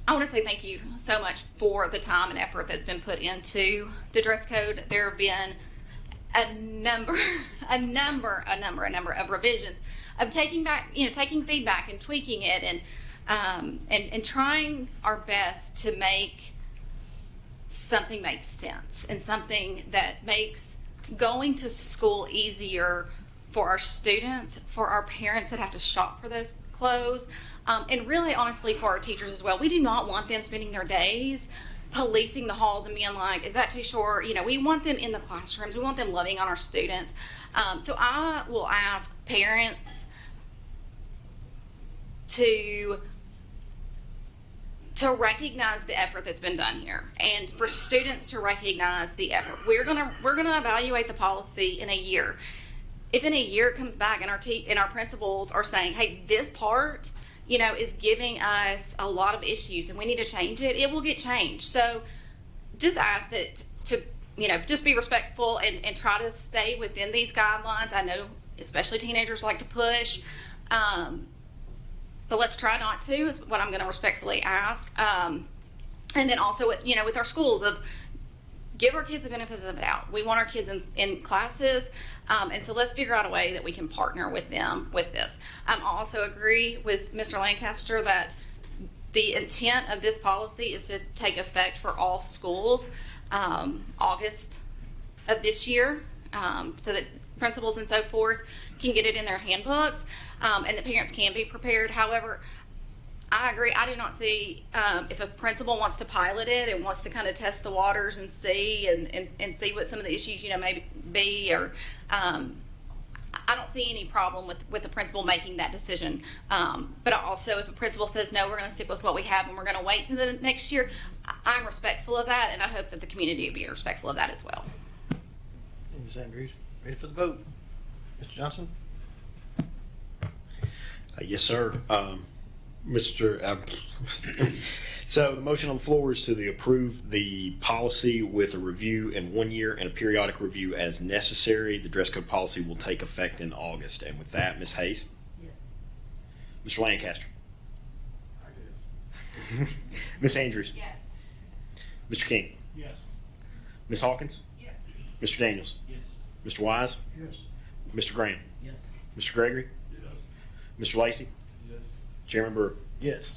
want to say thank you so much for the time and effort that's been put into the dress code. There have been a number of revisions of taking feedback and tweaking it and trying our best to make something make sense and something that makes going to school easier for our students, for our parents that have to shop for those clothes, and really honestly for our teachers as well. We do not want them spending their days policing the halls and being like, is that too short? We want them in the classrooms. We want them loving on our students. So I will ask parents to recognize the effort that's been done here, and for students to recognize the effort. We're gonna evaluate the policy in a year. If in a year it comes back and our principals are saying, hey, this part is giving us a lot of issues and we need to change it, it will get changed. So just ask that to, just be respectful and try to stay within these guidelines. I know especially teenagers like to push, but let's try not to, is what I'm going to respectfully ask. And then also, with our schools, give our kids the benefit of the doubt. We want our kids in classes, and so let's figure out a way that we can partner with them with this. I also agree with Mr. Lancaster that the intent of this policy is to take effect for all schools August of this year, so that principals and so forth can get it in their handbooks, and the parents can be prepared. However, I agree. I do not see if a principal wants to pilot it and wants to kind of test the waters and see and see what some of the issues may be, or I don't see any problem with the principal making that decision. But also, if a principal says no, we're going to stick with what we have and we're going to wait till the next year, I'm respectful of that, and I hope that the community will be respectful of that as well. Ms. Andrews? Ready for the vote? Mr. Johnson? Yes, sir. So the motion on the floor is to approve the policy with a review in 1 year and a periodic review as necessary. The dress code policy will take effect in August. And with that, Ms. Hayes? Yes. Mr. Lancaster? Ms. Andrews? Yes. Mr. King? Yes. Ms. Hawkins? Yes. Mr. Daniels? Yes. Mr. Wise? Yes. Mr. Graham? Yes. Mr. Gregory? Mr. Lacy? Yes. Chairman Brewer? Yes.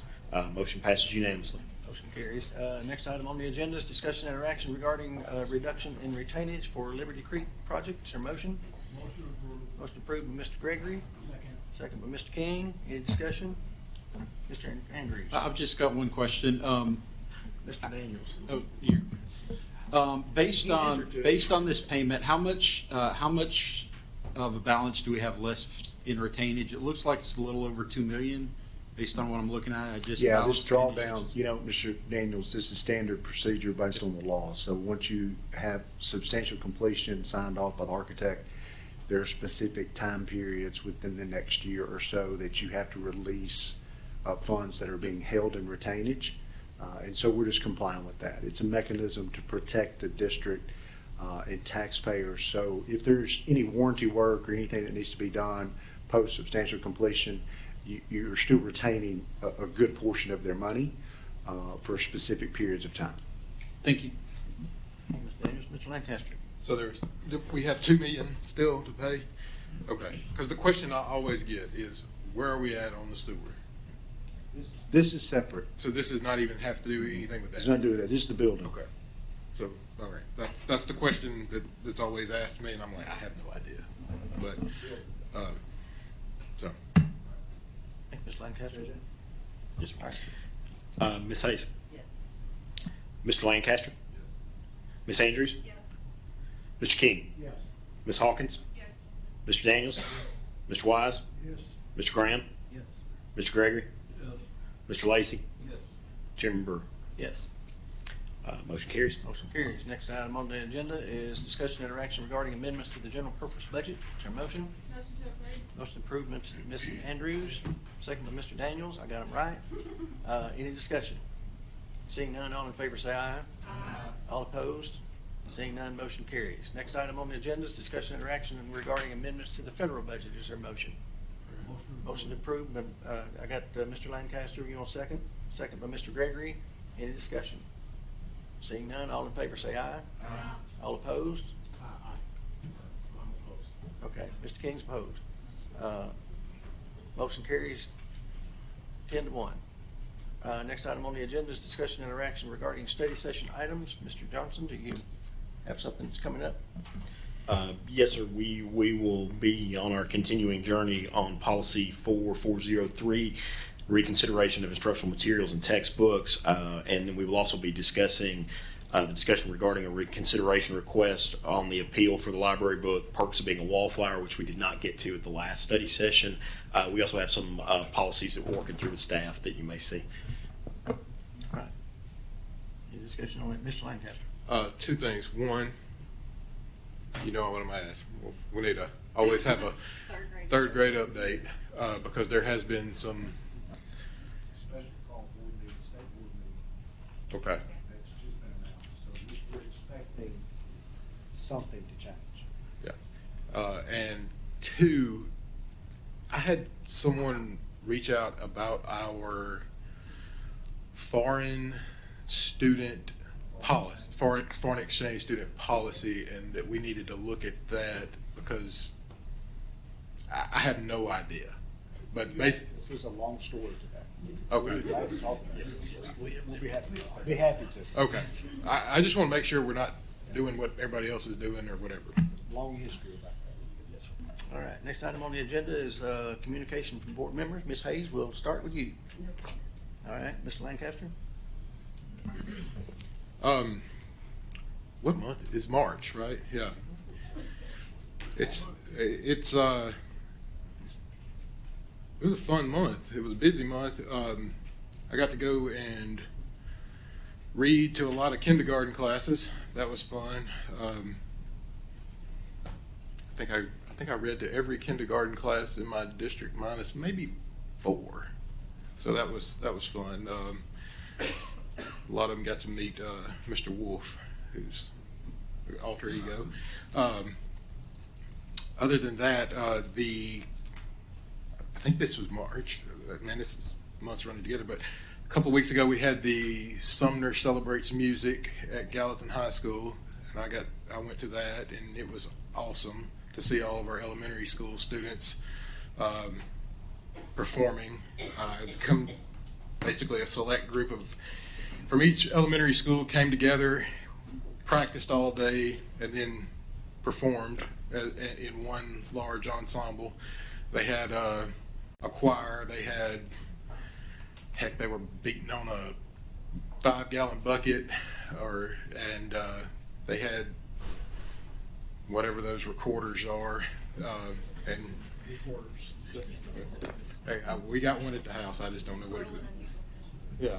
Motion passes unanimously. Motion carries. Next item on the agenda is discussion and interaction regarding reduction in retainage for Liberty Creek project. Is there a motion? Motion approved. Motion approved by Mr. Gregory. Second. Second by Mr. King. Any discussion? Mr. Andrews. I've just got one question. Mr. Daniels. Oh, you. Based on this payment, how much of a balance do we have left in retainage? It looks like it's a little over 2 million, based on what I'm looking at. Yeah, this drawdown, Mr. Daniels, this is standard procedure based on the law. So once you have substantial completion signed off by the architect, there are specific time periods within the next year or so that you have to release funds that are being held in retainage. And so we're just complying with that. It's a mechanism to protect the district and taxpayers. So if there's any warranty work or anything that needs to be done post substantial completion, you're still retaining a good portion of their money for specific periods of time. Thank you. Mr. Daniels. Mr. Lancaster. So we have 2 million still to pay? Okay, because the question I always get is, where are we at on the sewer? This is separate. So this does not even have to do anything with that? It's not doing that. This is the building. Okay. So, all right, that's the question that's always asked me, and I'm like, I have no idea. But, so. Thank you, Mr. Lancaster. Yes, Ms. Hayes? Yes. Mr. Lancaster? Yes. Ms. Andrews? Yes. Mr. King? Yes. Ms. Hawkins? Yes. Mr. Daniels? Mr. Wise? Yes. Mr. Graham? Yes. Mr. Gregory? Yes. Mr. Lacy? Yes. Chairman Brewer? Yes. Motion carries. Motion carries. Next item on the agenda is discussion and interaction regarding amendments to the general purpose budget. Is there a motion? Motion to approve. Motion approved, Ms. Andrews, second by Mr. Daniels. I got him right. Any discussion? Seeing none, all in favor say aye. Aye. All opposed? Seeing none, motion carries. Next item on the agenda is discussion and interaction regarding amendments to the federal budget. Is there a motion? Motion approved. I got Mr. Lancaster. You want second? Second by Mr. Gregory. Any discussion? Seeing none, all in favor say aye. Aye. All opposed? I'm opposed. Okay, Mr. King's opposed. Motion carries 10-1. Next item on the agenda is discussion and interaction regarding study session items. Mr. Johnson, do you have something that's coming up? Yes, sir. We will be on our continuing journey on policy 4403, reconsideration of instructional materials and textbooks, and then we will also be discussing the discussion regarding a reconsideration request on the appeal for the library book, Perks of Being a Wallflower, which we did not get to at the last study session. We also have some policies that we're working through with staff that you may see. All right. Any discussion on it? Mr. Lancaster. 2 things. One, you know what I'm going to ask. We need to always have a third grade update because there has been some. Special call board meeting, state board meeting. Okay. That's just been announced, so we're expecting something to change. Yeah. And 2, I had someone reach out about our foreign student policy, foreign exchange student policy, and that we needed to look at that because I have no idea. But basically, This is a long story to that. Okay. We'll be happy to. Okay. I just want to make sure we're not doing what everybody else is doing or whatever. Long history about that. Yes, sir. All right. Next item on the agenda is communication from board members. Ms. Hayes, we'll start with you. All right. Mr. Lancaster. What month is March, right? Yeah. It was a fun month. It was a busy month. I got to go and read to a lot of kindergarten classes. That was fun. think I read to every kindergarten class in my district minus maybe 4. So that was fun. A lot of them got to meet Mr. Wolf, who's alter ego. Other than that, I think this was March. Man, this is months running together. But a couple of weeks ago, we had the Sumner Celebrates Music at Gallatin High School, and I went to that, and it was awesome to see all of our elementary school students performing. Basically a select group from each elementary school came together, practiced all day, and then performed in one large ensemble. They had a choir. They were beating on a 5-gallon bucket, and they had whatever those recorders are, and hey, we got one at the house. I just don't know what it is. Yeah,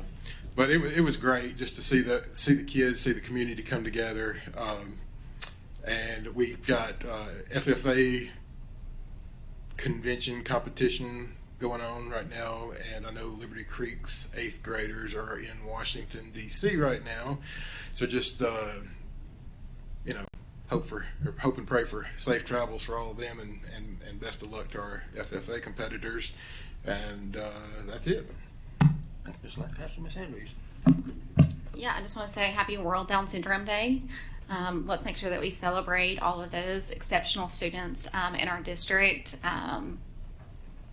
but it was great just to see the kids, see the community come together, and we've got FFA convention competition going on right now, and I know Liberty Creek's 8th graders are in Washington D.C. right now, so just hope and pray for safe travels for all of them, and best of luck to our FFA competitors, and that's it. Ms. Andrews. Yeah, I just want to say happy World Down Syndrome Day. Let's make sure that we celebrate all of those exceptional students in our district.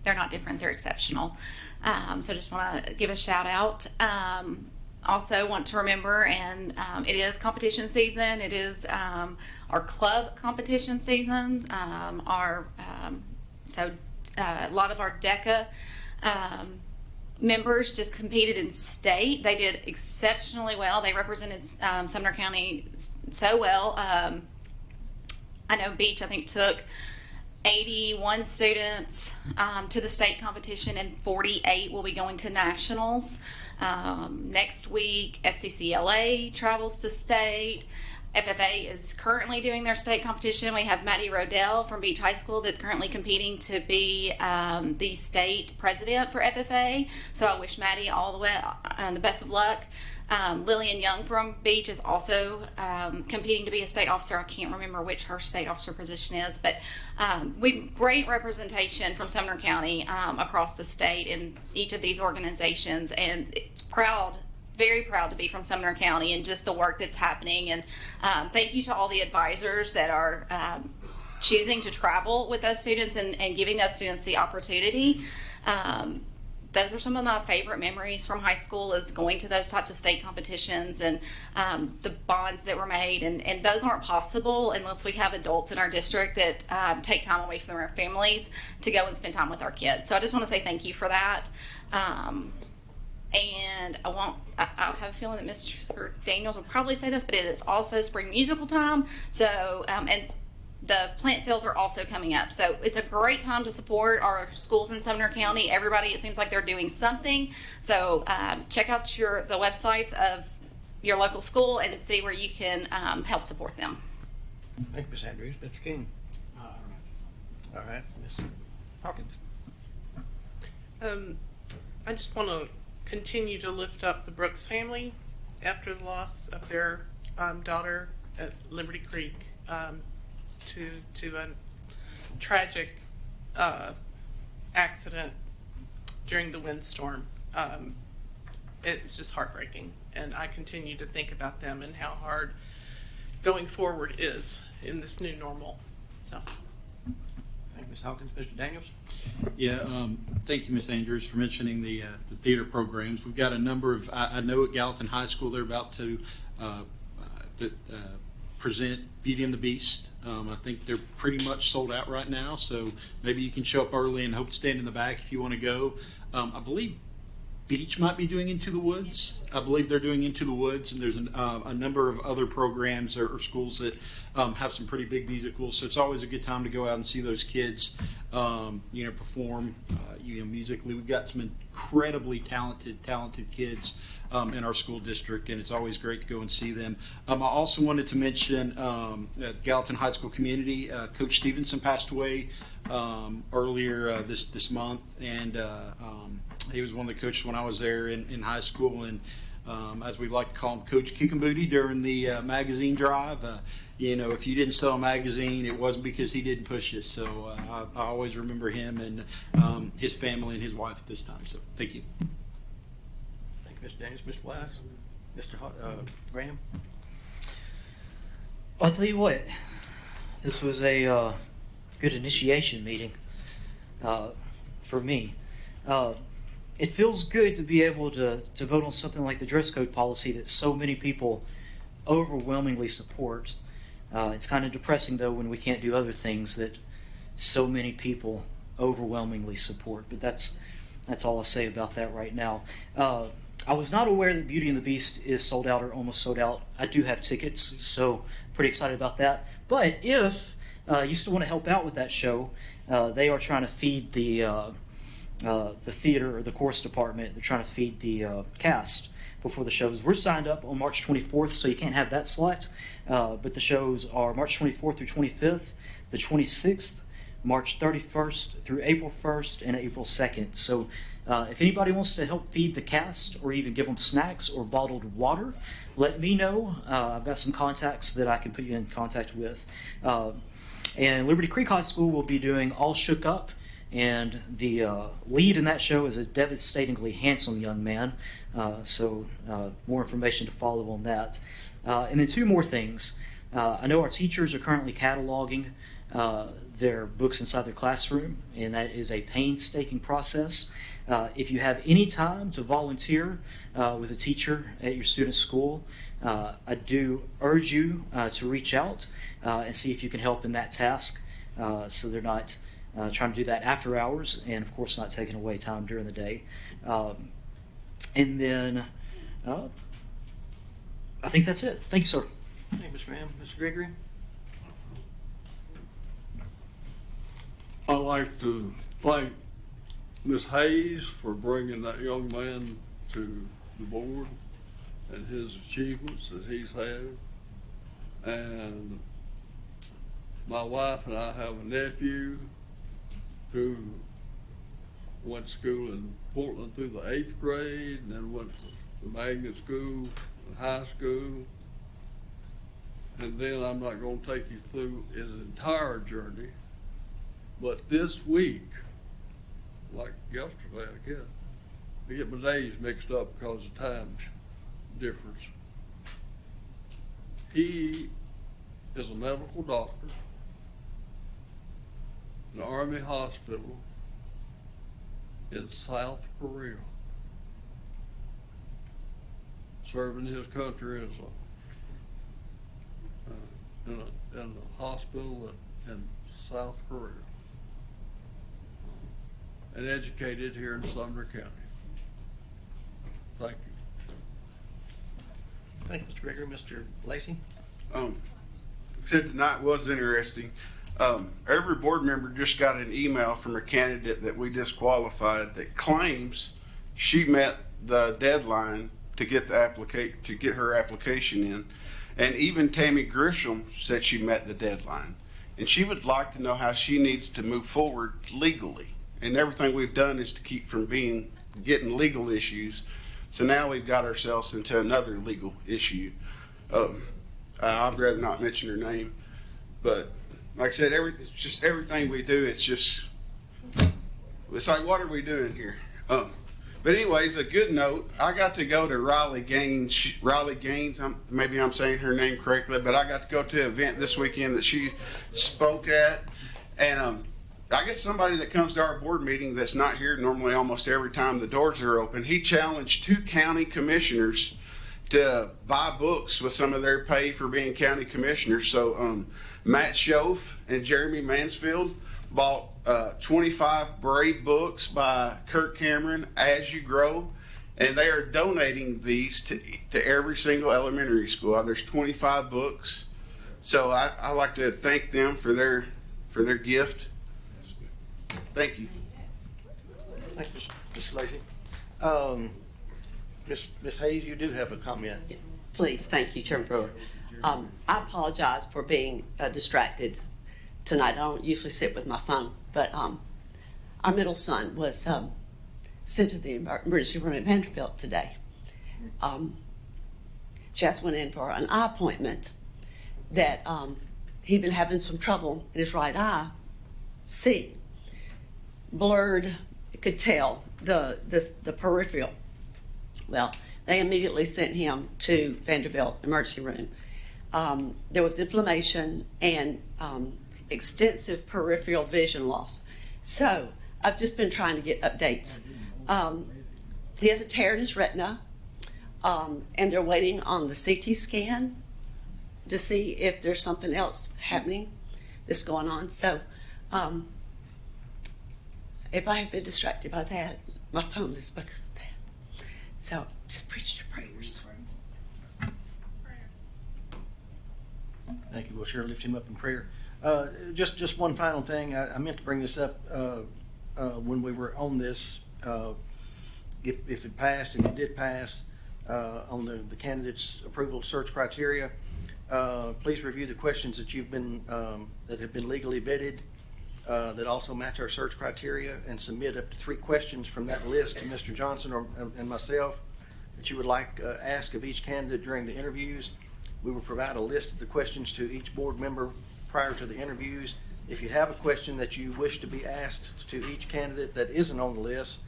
They're not different, they're exceptional. So just want to give a shout out. Also want to remember, and it is competition season. It is our club competition season. So a lot of our DECA members just competed in state. They did exceptionally well. They represented Sumner County so well. I know Beach, I think, took 81 students to the state competition, and 48 will be going to nationals. Next week, FCCLA travels to state. FFA is currently doing their state competition. We have Maddie Rodell from Beach High School that's currently competing to be the state president for FFA. So I wish Maddie all the way the best of luck. Lillian Young from Beach is also competing to be a state officer. I can't remember which her state officer position is, but we great representation from Sumner County across the state in each of these organizations, and it's very proud to be from Sumner County and just the work that's happening. And thank you to all the advisors that are choosing to travel with those students and giving those students the opportunity. Those are some of my favorite memories from high school, is going to those types of state competitions and the bonds that were made. And those aren't possible unless we have adults in our district that take time away from their families to go and spend time with our kids. So I just want to say thank you for that. And I have a feeling that Mr. Daniels will probably say this, but it is also spring musical time. So, and the plant sales are also coming up. So it's a great time to support our schools in Sumner County. Everybody, it seems like they're doing something. So check out the websites of your local school and see where you can help support them. Thank you, Ms. Andrews. Mr. King. All right, Ms. Hawkins. I just want to continue to lift up the Brooks family after the loss of their daughter at Liberty Creek to a tragic accident during the windstorm. It's just heartbreaking, and I continue to think about them and how hard going forward is in this new normal. So. Thank you, Ms. Hawkins. Mr. Daniels. Yeah, thank you, Ms. Andrews, for mentioning the theater programs. We've got a number of, I know at Gallatin High School they're about to present Beauty and the Beast. I think they're pretty much sold out right now, so maybe you can show up early and hope to stand in the back if you want to go. I believe Beach might be doing Into the Woods. I believe they're doing Into the Woods, and there's a number of other programs or schools that have some pretty big musicals. So it's always a good time to go out and see those kids, perform, musically. We've got some incredibly talented kids in our school district, and it's always great to go and see them. I also wanted to mention Gallatin High School community. Coach Stevenson passed away earlier this month, and he was one of the coaches when I was there in high school, and as we like to call him, Coach Kickin' Booty during the magazine drive. If you didn't sell a magazine, it wasn't because he didn't push you. So I always remember him and his family and his wife at this time. So thank you. Thank you, Mr. Daniels. Mr. Wise, Mr. Graham. I'll tell you what, this was a good initiation meeting for me. It feels good to be able to vote on something like the dress code policy that so many people overwhelmingly support. It's kind of depressing, though, when we can't do other things that so many people overwhelmingly support. But that's all I'll say about that right now. I was not aware that Beauty and the Beast is sold out or almost sold out. I do have tickets, so pretty excited about that. But if you still want to help out with that show, they are trying to feed the theater or the chorus department. They're trying to feed the cast before the shows. We're signed up on March 24th, so you can't have that slot. But the shows are March 24th through 25th, the 26th, March 31st through April 1st, and April 2nd. So if anybody wants to help feed the cast or even give them snacks or bottled water, let me know. I've got some contacts that I can put you in contact with. And Liberty Creek High School will be doing All Shook Up. And the lead in that show is a devastatingly handsome young man. So more information to follow on that. And then two more things. I know our teachers are currently cataloging their books inside their classroom, and that is a painstaking process. If you have any time to volunteer with a teacher at your student's school, I do urge you to reach out and see if you can help in that task so they're not trying to do that after hours, and of course not taking away time during the day. And then I think that's it. Thank you, sir. Thank you, Mr. Graham. Mr. Gregory? I'd like to thank Ms. Hayes for bringing that young man to the board and his achievements that he's had. And my wife and I have a nephew who went to school in Portland through the 8th grade and then went to the magnet school and high school. And then I'm not going to take you through his entire journey, but this week, like yesterday, I guess, I get my days mixed up because of time difference. He is a medical doctor in an Army hospital in South Korea, serving his country as in a hospital in South Korea, and educated here in Sumner County. Thank you. Thank you, Mr. Gregory. Mr. Lacey? Said tonight was interesting. Every board member just got an email from a candidate that we disqualified that claims she met the deadline to get her application in, and even Tammy Grisham said she met the deadline, and she would like to know how she needs to move forward legally. And everything we've done is to keep from getting legal issues. So now we've got ourselves into another legal issue. I'd rather not mention her name, but like I said, everything we do, it's like, what are we doing here? But anyways, a good note, I got to go to Riley Gaines, maybe I'm saying her name correctly, but I got to go to an event this weekend that she spoke at, and I guess somebody that comes to our board meeting that's not here normally almost every time the doors are open, he challenged 2 county commissioners to buy books with some of their pay for being county commissioners. So Matt Schoaf and Jeremy Mansfield bought 25 Brave books by Kirk Cameron, As You Grow, And they are donating these to every single elementary school. There's 25 books. So I like to thank them for their gift. Thank you. Thank you, Ms. Lacy. Ms. Hayes, you do have a comment. Please, thank you, Chairman Brewer. I apologize for being distracted tonight. I don't usually sit with my phone, but our middle son was sent to the emergency room at Vanderbilt today. Just went in for an eye appointment that he'd been having some trouble in his right eye. See, blurred, could tell the peripheral. Well, they immediately sent him to Vanderbilt emergency room. There was inflammation and extensive peripheral vision loss. So I've just been trying to get updates. He has a tear in his retina, and they're waiting on the CT scan to see if there's something else happening that's going on. So if I have been distracted by that, my phone is because of that. So just preach your prayers. Thank you. We'll sure lift him up in prayer. Just one final thing. I meant to bring this up when we were on this. If it passed, and it did pass, on the candidates' approval search criteria, please review the questions that you've been that have been legally vetted that also match our search criteria, and submit up to 3 questions from that list to Mr. Johnson and myself that you would like ask of each candidate during the interviews. We will provide a list of the questions to each board member prior to the interviews. If you have a question that you wish to be asked to each candidate that isn't on the list,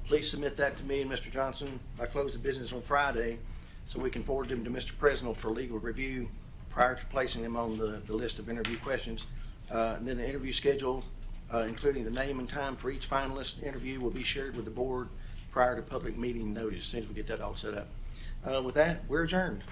please submit that to me and Mr. Johnson by close of business on Friday, so we can forward them to Mr. Presnell for legal review prior to placing them on the list of interview questions. And then the interview schedule, including the name and time for each finalist interview, will be shared with the board prior to public meeting notice, as soon as we get that all set up. With that, we're adjourned.